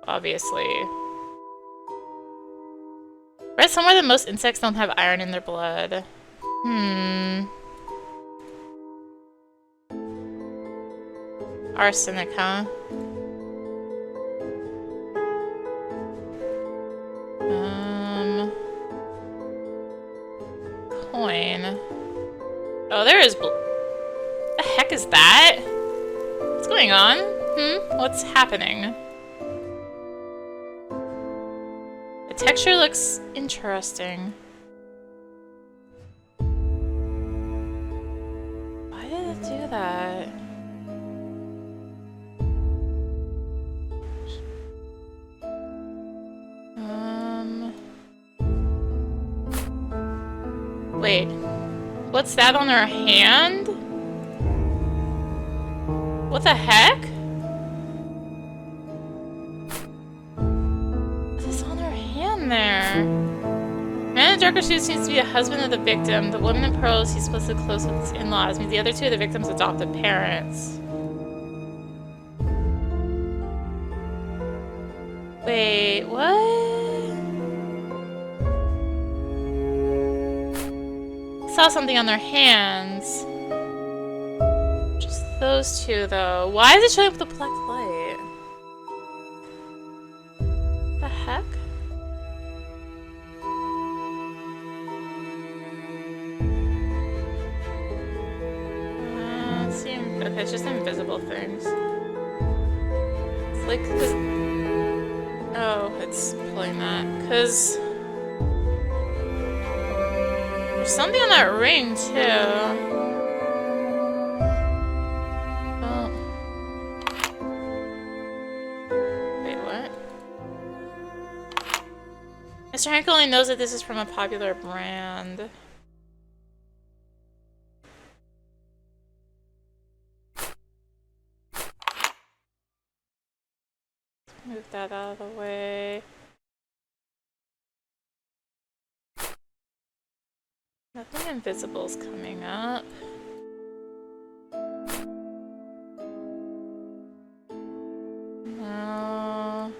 Obviously. Read somewhere that most insects don't have iron in their blood. Arsenic, huh? Coin. Oh, there is the heck is that? What's going on? What's happening? The texture looks interesting. Why did it do that? Wait, what's that on her hand? What the heck? What's on her hand there? Man in darker shoes seems to be the husband of the victim. The woman in pearls, he's supposed to be close with his in-laws. Means the other two are the victim's adopted parents. Wait, what? Saw something on their hands. Just those two, though. Why is it showing up with the black light? The heck? Okay, it's just invisible things. It's like, oh, it's pulling that. Cause there's something on that ring, too. Oh. Wait, what? Mr. Hank only knows that this is from a popular brand. Move that out of the way. Nothing invisible's coming up. No.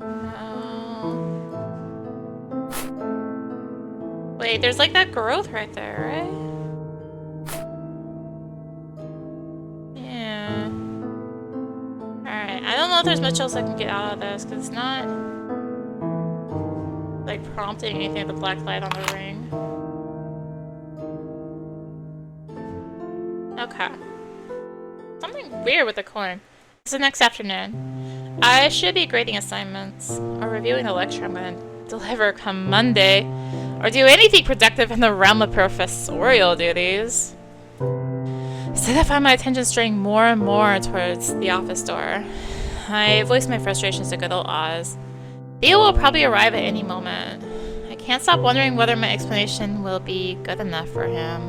No. Wait, there's like that growth right there, right? if there's much else I can get out of this, because it's not like prompting anything with the black light on the ring. Okay. Something weird with the coin. It's the next afternoon. I should be grading assignments or reviewing the lecture I'm going to deliver come Monday, or do anything productive in the realm of professorial duties. Instead, I find my attention straying more and more towards the office door. I voice my frustrations to good old Oz. Theo will probably arrive at any moment. I can't stop wondering whether my explanation will be good enough for him.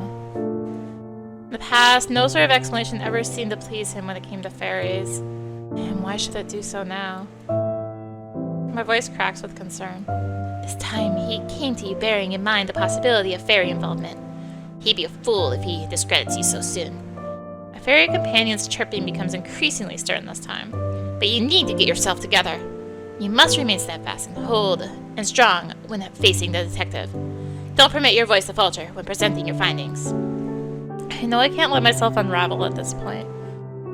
In the past, no sort of explanation ever seemed to please him when it came to fairies. And why should it do so now? My voice cracks with concern. This time, he came to you bearing in mind the possibility of fairy involvement. He'd be a fool if he discredits you so soon. My fairy companion's chirping becomes increasingly stern this time. But you need to get yourself together. You must remain steadfast and hold and strong when facing the detective. Don't permit your voice to falter when presenting your findings. I know I can't let myself unravel at this point.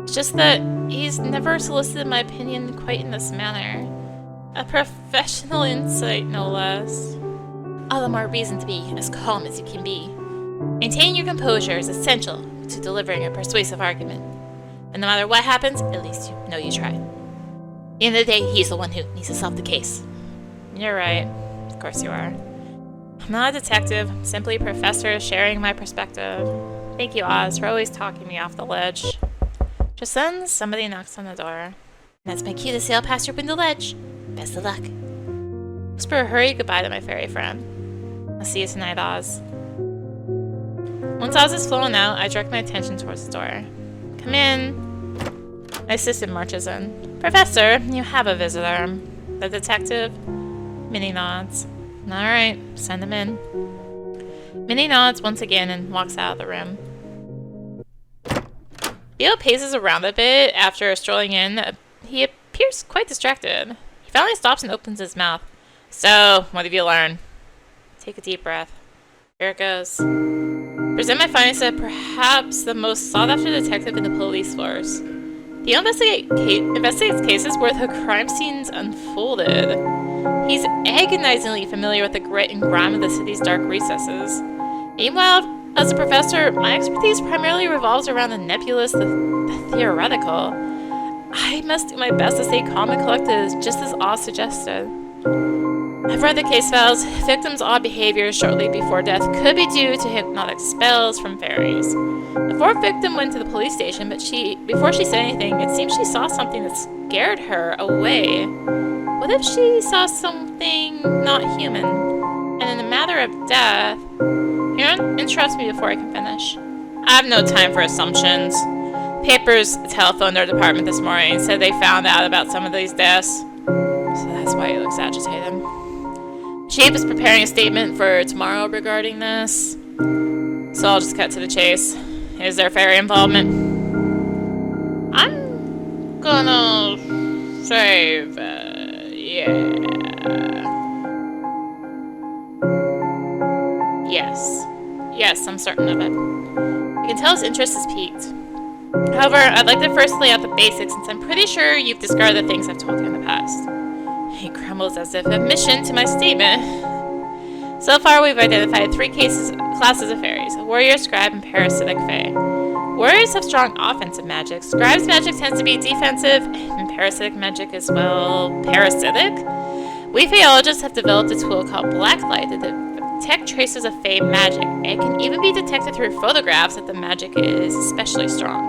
It's just that he's never solicited my opinion quite in this manner. A professional insight, no less. All the more reason to be as calm as you can be. Maintaining your composure is essential to delivering a persuasive argument. And no matter what happens, at least you know you tried. At the end of the day, he's the one who needs to solve the case. You're right. Of course you are. I'm not a detective. I'm simply a professor sharing my perspective. Thank you, Oz, for always talking me off the ledge. Just then, somebody knocks on the door. That's my cue to sail past your window ledge. Best of luck. Whisper a hurried goodbye to my fairy friend. I'll see you tonight, Oz. Once Oz is flown out, I direct my attention towards the door. Come in. My assistant marches in. Professor, you have a visitor. The detective? Minnie nods. Alright, send him in. Minnie nods once again and walks out of the room. Theo paces around a bit after strolling in. He appears quite distracted. He finally stops and opens his mouth. So, what have you learned? Take a deep breath. Here it goes. Present my findings to perhaps the most sought-after detective in the police force. Theo investigates cases where the crime scenes unfolded. He's agonizingly familiar with the grit and grime of the city's dark recesses. Meanwhile, as a professor, my expertise primarily revolves around the nebulous, the theoretical. I must do my best to stay calm and collected, just as Oz suggested. I've read the case files. Victims' odd behavior shortly before death could be due to hypnotic spells from fairies. The fourth victim went to the police station, but before she said anything, it seems she saw something that scared her away. What if she saw something not human? And in the matter of death... Here, interrupt me before I can finish. I have no time for assumptions. Papers telephoned our department this morning and said they found out about some of these deaths. So that's why he looks agitated. Chief is preparing a statement for tomorrow regarding this. So I'll just cut to the chase. Is there fairy involvement? I'm gonna say that, yeah. Yes, I'm certain of it. I can tell his interest is piqued. However, I'd like to first lay out the basics since I'm pretty sure you've discarded the things I've told you in the past. He grumbles as if admission to my statement. So far, we've identified 3 classes of fairies: a warrior, scribe, and parasitic fae. Warriors have strong offensive magic. Scribe's magic tends to be defensive, and parasitic magic is, well, parasitic? We Faeologists have developed a tool called Blacklight that detect traces of fae magic. It can even be detected through photographs if the magic is especially strong.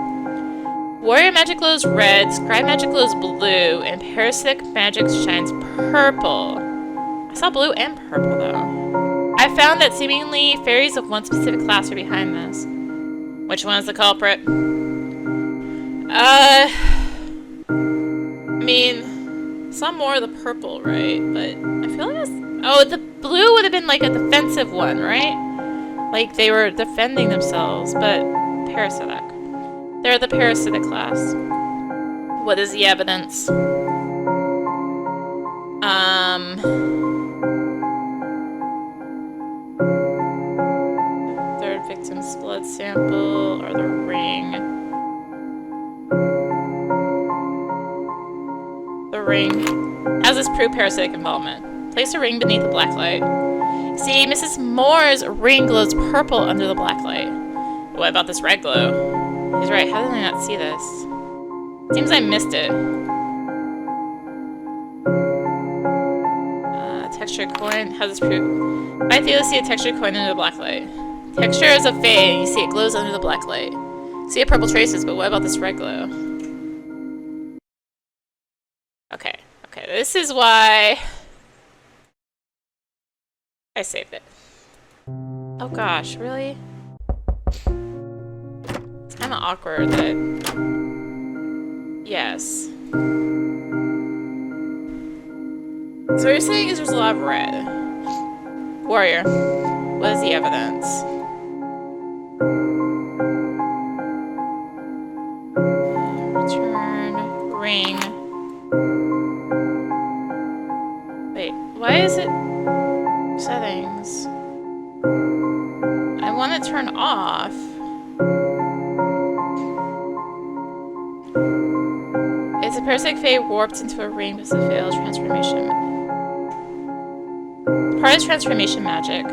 Warrior magic glows red, scribe magic glows blue, and parasitic magic shines purple. I saw blue and purple, though. I found that seemingly fairies of one specific class are behind this. Which one is the culprit? I mean, some more of the purple, right? But I feel like it's... Oh, the blue would have been like a defensive one, right? Like they were defending themselves, but parasitic. They're the parasitic class. What is the evidence? Third victim's blood sample or the ring. a ring. How does this prove parasitic involvement? Place a ring beneath the black light. See, Mrs. Moore's ring glows purple under the black light. What about this red glow? He's right, how did I not see this? Seems I missed it. Textured coin, how does this prove? I feel to see a textured coin under the black light. Texture is a fade, you see it glows under the black light. See it purple traces, but what about this red glow? Okay, this is why I saved it. Oh gosh, really? It's kind of awkward that... Yes. So what you're saying is there's a lot of red. Warrior, what is the evidence? Return, ring. Wait, why is it settings? I want to turn off. It's a parasitic fade warped into a ring because of failed transformation. Part of transformation magic.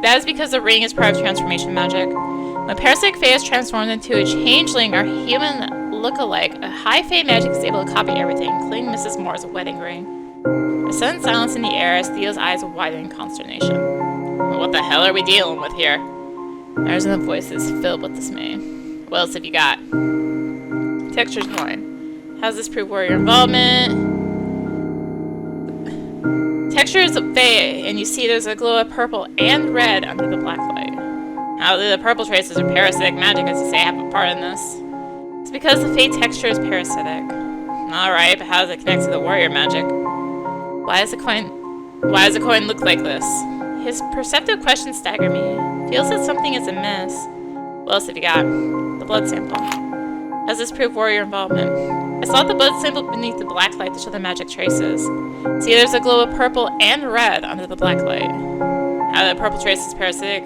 That is because the ring is part of transformation magic. When parasitic fade is transformed into a changeling or human look-alike, a high fade magic is able to copy everything, including Mrs. Moore's wedding ring. A sudden silence in the air as Theo's eyes widen in consternation. What the hell are we dealing with here? There's enough voices filled with dismay. What else have you got? Textured coin. How does this prove warrior involvement? Texture is a fade, and you see there's a glow of purple and red under the black light. How do the purple traces or parasitic magic, as you say, have a part in this? It's because the fade texture is parasitic. Alright, but how does it connect to the warrior magic? Why does the coin look like this? His perceptive questions stagger me. Feels that something is amiss. What else have you got? The blood sample. How does this prove warrior involvement? I saw the blood sample beneath the black light to show the magic traces. See, there's a glow of purple and red under the black light. How do the purple traces parasitic?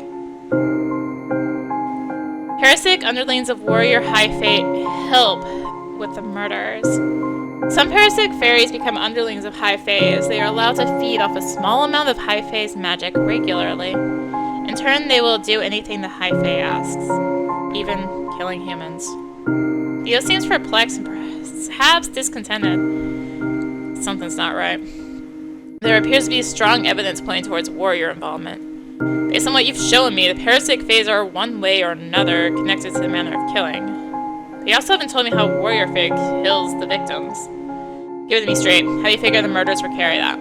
Parasitic underlings of warrior high fate help with the murders. Some parasitic fairies become underlings of high fae as they are allowed to feed off a small amount of high fae's magic regularly. In turn, they will do anything the high fae asks, even killing humans. Theo seems perplexed and perhaps discontented. Something's not right. There appears to be strong evidence pointing towards warrior involvement. Based on what you've shown me, the parasitic faes are one way or another connected to the manner of killing. But you also haven't told me how warrior fae kills the victims. Give it to me straight. How do you figure the murders were carried out?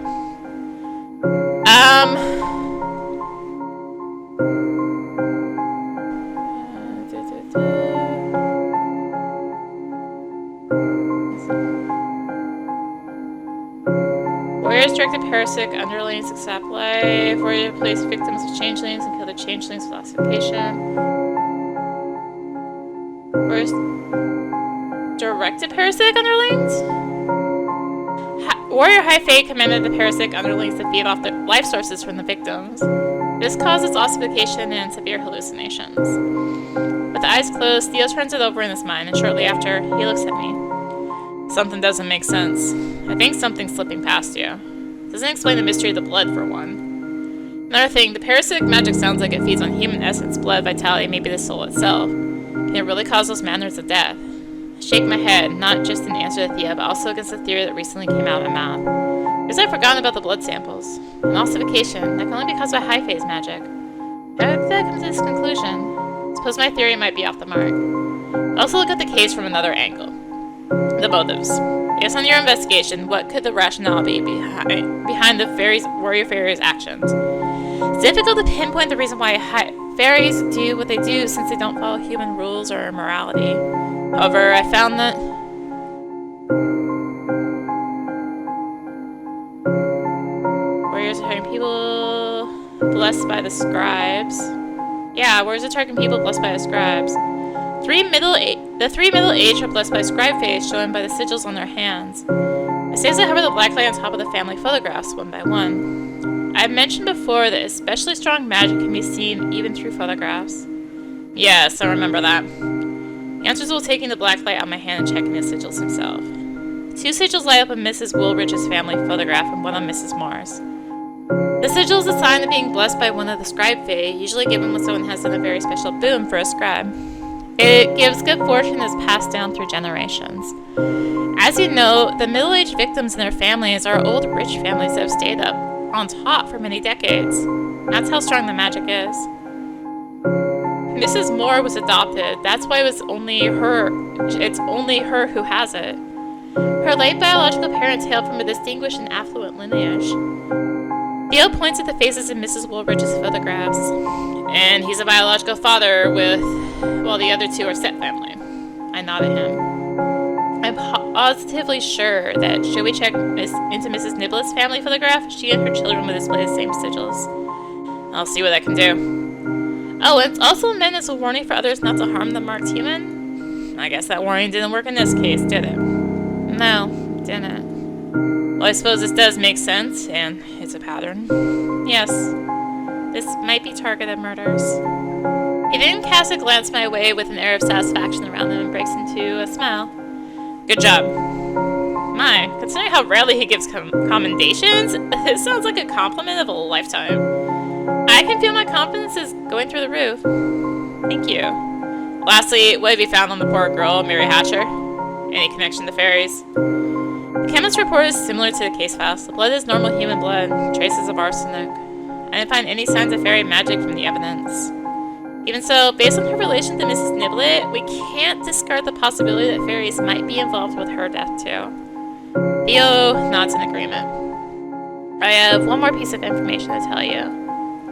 Warriors directed parasitic underlings accept life. Warriors replace victims with changelings and kill the changelings with ossification. Warriors directed parasitic underlings? Warrior High Fae commanded the parasitic underlings to feed off the life sources from the victims. This causes ossification and severe hallucinations. With the eyes closed, Theo turns it over in his mind, and shortly after, he looks at me. Something doesn't make sense. I think something's slipping past you. Doesn't explain the mystery of the blood, for one. Another thing, the parasitic magic sounds like it feeds on human essence, blood, vitality, maybe the soul itself. Can it really cause those manners of death? I shake my head, not just in answer to Thea, but also against the theory that recently came out of my mouth. Because I've forgotten about the blood samples. An ossification, that can only be caused by high phase magic. How did I come to this conclusion? Suppose my theory might be off the mark. Also look at the case from another angle. The motives. Based on your investigation, what could the rationale be behind the warrior fairies' actions? It's difficult to pinpoint the reason why fairies do what they do since they don't follow human rules or morality. However, I found that warriors are targeting people blessed by the scribes. Yeah, warriors are targeting people blessed by the scribes. The three middle-aged are blessed by scribe faces shown by the sigils on their hands. The saints that hover the black light on top of the family photographs, one by one. I have mentioned before that especially strong magic can be seen even through photographs. Yes, I remember that. He answers while taking the black light out of my hand and checking the sigils himself. 2 sigils light up on Mrs. Woolridge's family photograph and one on Mrs. Moore's. The sigil is a sign of being blessed by one of the scribe fae, usually given when someone has done a very special boon for a scribe. It gives good fortune that's passed down through generations. As you know, the middle-aged victims and their families are old, rich families that have stayed up on top for many decades. That's how strong the magic is. Mrs. Moore was adopted. That's why it's only her who has it. Her late biological parents hailed from a distinguished and affluent lineage. Theo points at the faces in Mrs. Woolridge's photographs. And he's a biological father while the other 2 are step family. I nod at him. I'm positively sure that should we check into Mrs. Niblet's family photograph, she and her children would display the same sigils. I'll see what I can do. Oh, it's also meant as a warning for others not to harm the marked human? I guess that warning didn't work in this case, did it? No, didn't. Well, I suppose this does make sense, and it's a pattern. Yes, this might be targeted murders. He then casts a glance my way with an air of satisfaction around him and breaks into a smile. Good job. My, considering how rarely he gives commendations, it sounds like a compliment of a lifetime. I can feel my confidence is going through the roof. Thank you. Lastly, what have you found on the poor girl, Mary Hatcher? Any connection to fairies? The chemist's report is similar to the case files. The blood is normal human blood, traces of arsenic. I didn't find any signs of fairy magic from the evidence. Even so, based on her relation to Mrs. Niblet, we can't discard the possibility that fairies might be involved with her death too. Theo nods in agreement. I have one more piece of information to tell you.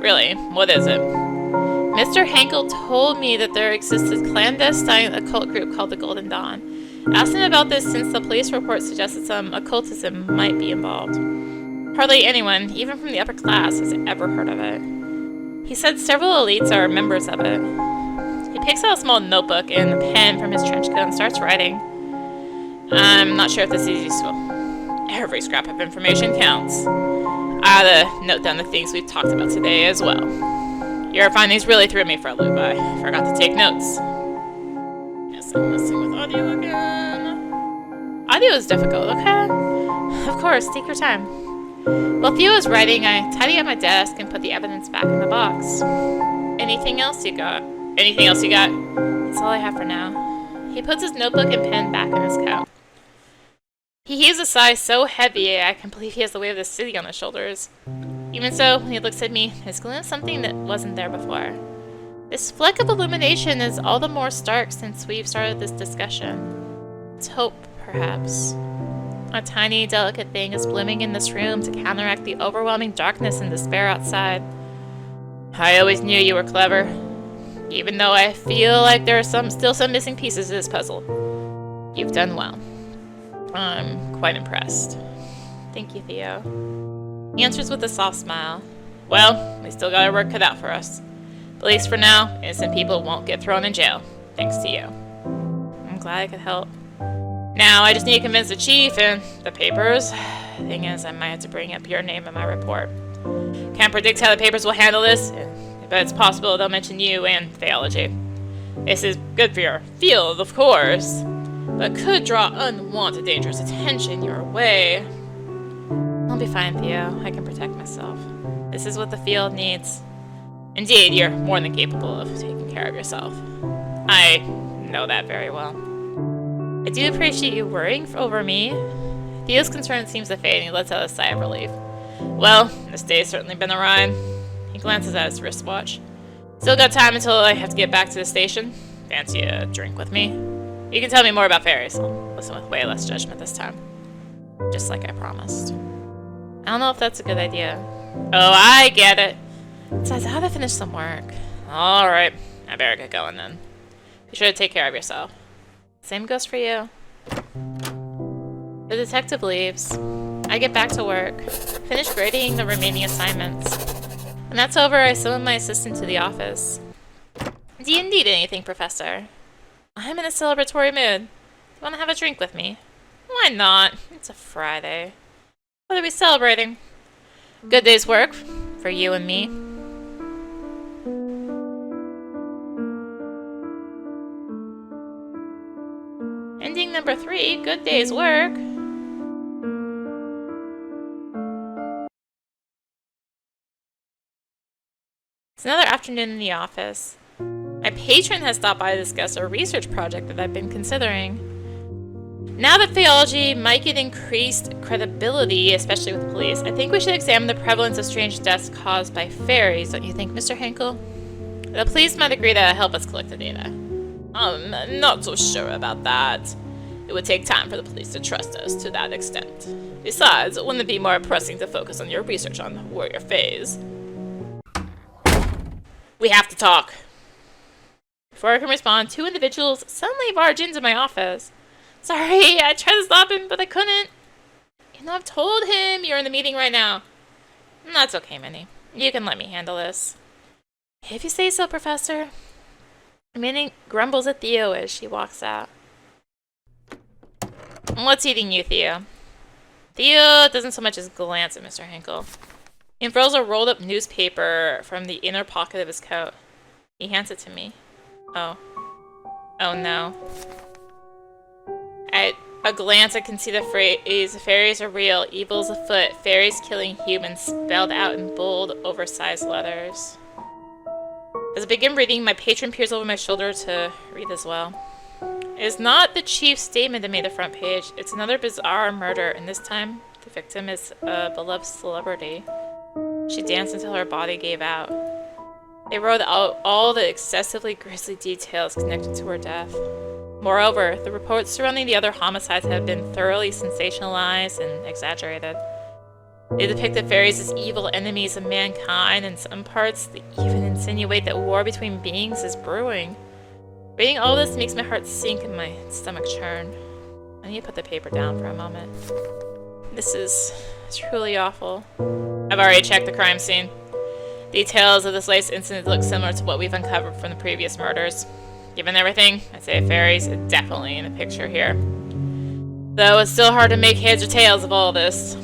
Really? What is it? Mr. Hankel told me that there existed a clandestine occult group called the Golden Dawn. I asked him about this since the police report suggested some occultism might be involved. Hardly anyone, even from the upper class, has ever heard of it. He said several elites are members of it. He picks out a small notebook and a pen from his trench coat and starts writing. I'm not sure if this is useful. Every scrap of information counts. I ought to note down the things we've talked about today as well. Your findings really threw me for a loop. I forgot to take notes. Yes, I'm messing with audio again. Audio is difficult, okay? Of course, take your time. While Theo is writing, I tidy up my desk and put the evidence back in the box. Anything else you got? Anything else you got? That's all I have for now. He puts his notebook and pen back in his coat. He heaves a sigh so heavy I can believe he has the weight of the city on his shoulders. Even so, when he looks at me, there's a glimpse of something that wasn't there before. This fleck of illumination is all the more stark since we've started this discussion. It's hope, perhaps. A tiny, delicate thing is blooming in this room to counteract the overwhelming darkness and despair outside. I always knew you were clever, even though I feel like there are still some missing pieces to this puzzle. You've done well. I'm quite impressed. Thank you, Theo. He answers with a soft smile. Well, we still got our work cut out for us. At least for now, innocent people won't get thrown in jail, thanks to you. I'm glad I could help. Now, I just need to convince the chief and the papers. Thing is, I might have to bring up your name in my report. Can't predict how the papers will handle this, but it's possible they'll mention you and Faeology. This is good for your field, of course, but could draw unwanted dangerous attention your way. I'll be fine, Theo. I can protect myself. This is what the field needs. Indeed, you're more than capable of taking care of yourself. I know that very well. I do appreciate you worrying over me. Theo's concern seems to fade and he lets out a sigh of relief. Well, this day's certainly been a ride. He glances at his wristwatch. Still got time until I have to get back to the station. Fancy a drink with me? You can tell me more about fairies. I'll listen with way less judgment this time. Just like I promised. I don't know if that's a good idea. Oh, I get it. Besides, I gotta finish some work. Alright, I better get going then. Be sure to take care of yourself. Same goes for you. The detective leaves. I get back to work. Finish grading the remaining assignments. When that's over, I summon my assistant to the office. Do you need anything, Professor? I'm in a celebratory mood. You want to have a drink with me? Why not? It's a Friday. What are we celebrating? Good day's work for you and me. Ending number 3, good day's work. It's another afternoon in the office. My patron has stopped by to discuss a research project that I've been considering. Now that Faeology might get increased credibility, especially with the police, I think we should examine the prevalence of strange deaths caused by fairies, don't you think, Mr. Henkel? The police might agree that it'll help us collect the data. I'm not so sure about that. It would take time for the police to trust us to that extent. Besides, wouldn't it be more pressing to focus on your research on warrior fays? We have to talk. Before I can respond, two individuals suddenly barge into my office. Sorry, I tried to stop him, but I couldn't. You know, I've told him you're in the meeting right now. That's okay, Minnie. You can let me handle this. If you say so, Professor. Minnie grumbles at Theo as she walks out. What's eating you, Theo? Theo doesn't so much as glance at Mr. Henkel. He unfurls a rolled-up newspaper from the inner pocket of his coat. He hands it to me. Oh. Oh no. At a glance, I can see the phrase, fairies are real, evil's afoot, fairies killing humans, spelled out in bold, oversized letters. As I begin reading, my patron peers over my shoulder to read as well. It is not the chief's statement that made the front page. It's another bizarre murder, and this time, the victim is a beloved celebrity. She danced until her body gave out. They wrote out all the excessively grisly details connected to her death. Moreover, the reports surrounding the other homicides have been thoroughly sensationalized and exaggerated. They depict the fairies as evil enemies of mankind, and in some parts they even insinuate that war between beings is brewing. Reading all this makes my heart sink and my stomach churn. I need to put the paper down for a moment. This is truly awful. I've already checked the crime scene. Details of this latest incident look similar to what we've uncovered from the previous murders. Given everything, I'd say fairies are definitely in the picture here. Though it's still hard to make heads or tails of all this.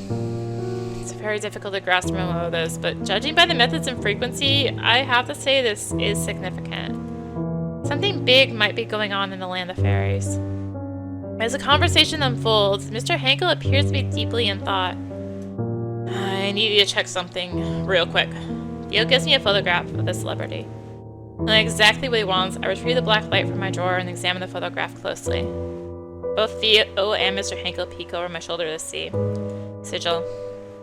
It's very difficult to grasp the motives, but judging by the methods and frequency, I have to say this is significant. Something big might be going on in the land of fairies. As the conversation unfolds, Mr. Henkel appears to be deeply in thought. I need to check something real quick. Theo gives me a photograph of the celebrity. Knowing exactly what he wants, I retrieve the black light from my drawer and examine the photograph closely. Both Theo and Mr. Henkel peek over my shoulder to see. Sigil.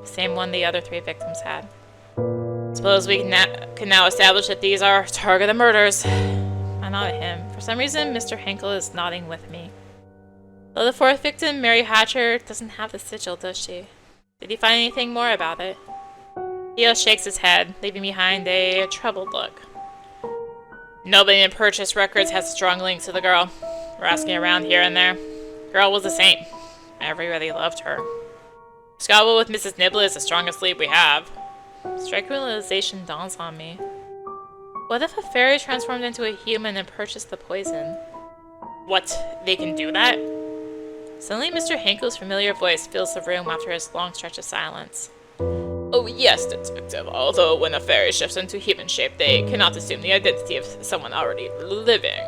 Same one the other three victims had. Suppose we can now establish that these are targeted murders. I nod at him. For some reason, Mr. Henkel is nodding with me. Though the fourth victim, Mary Hatcher, doesn't have the sigil, does she? Did he find anything more about it? Theo shakes his head, leaving behind a troubled look. Nobody in purchase records has a strong link to the girl. We're asking around here and there. Girl was a saint. Everybody loved her. Squabble with Mrs. Niblet is the strongest lead we have. Striking realization dawns on me. What if a fairy transformed into a human and purchased the poison? What? They can do that? Suddenly, Mr. Henkel's familiar voice fills the room after his long stretch of silence. Oh yes, detective, although when a fairy shifts into human shape, they cannot assume the identity of someone already living.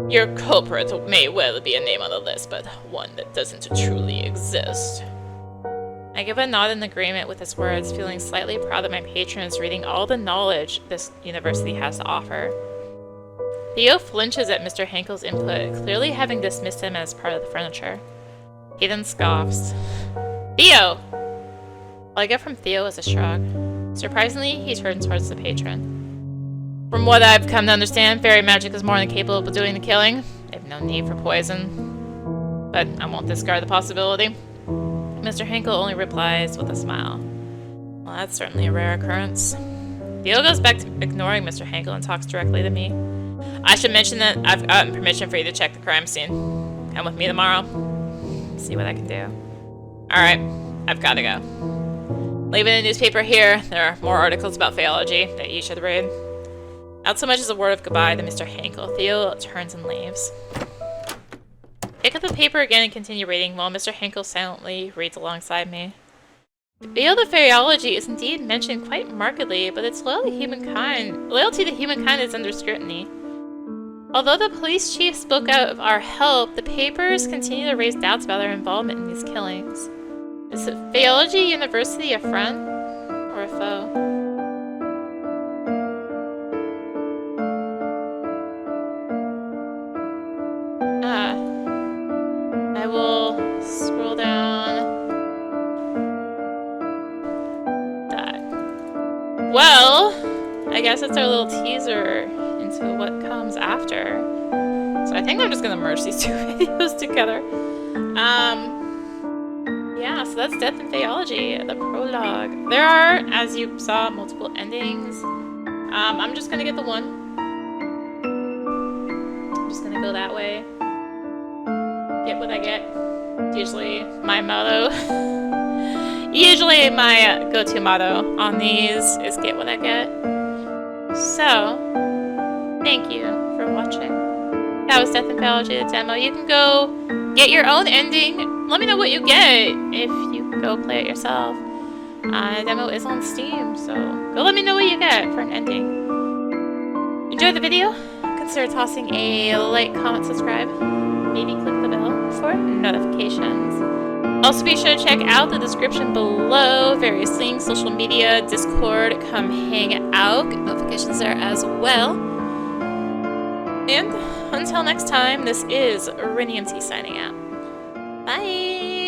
Your culprit may well be a name on the list, but one that doesn't truly exist. I give a nod in agreement with his words, feeling slightly proud that my patron is reading all the knowledge this university has to offer. Theo flinches at Mr. Henkel's input, clearly having dismissed him as part of the furniture. He then scoffs. Theo! All I get from Theo is a shrug. Surprisingly, he turns towards the patron. From what I've come to understand, fairy magic is more than capable of doing the killing. They have no need for poison. But I won't discard the possibility. Mr. Henkel only replies with a smile. Well, that's certainly a rare occurrence. Theo goes back to ignoring Mr. Henkel and talks directly to me. I should mention that I've gotten permission for you to check the crime scene. Come with me tomorrow. See what I can do. Alright, I've gotta go. Leaving the newspaper here, there are more articles about Faeology that you should read. Not so much as a word of goodbye to Mr. Henkel, Theo turns and leaves. Pick up the paper again and continue reading while Mr. Henkel silently reads alongside me. The field of Faeology is indeed mentioned quite markedly, but its loyalty to humankind is under scrutiny. Although the police chief spoke out of our help, the papers continue to raise doubts about our involvement in these killings. Is Faeology University a friend or a foe? guess it's our little teaser into what comes after. So I think I'm just gonna merge these two videos together. Yeah, so that's Death Faeology, the prologue. There are, as you saw, multiple endings. I'm just gonna get the one. I'm just gonna go that way. Get what I get. It's usually my motto. Usually my go-to motto on these is get what I get. So, thank you for watching. That was Death Faeology, the demo. You can go get your own ending. Let me know what you get if you go play it yourself. The demo is on Steam, so go let me know what you get for an ending. Enjoy the video. Consider tossing a like, comment, subscribe. Maybe click the bell for notifications. Also be sure to check out the description below. Various links, social media, Discord. Come hang out. Notifications there as well. And until next time, this is rinimt signing out. Bye!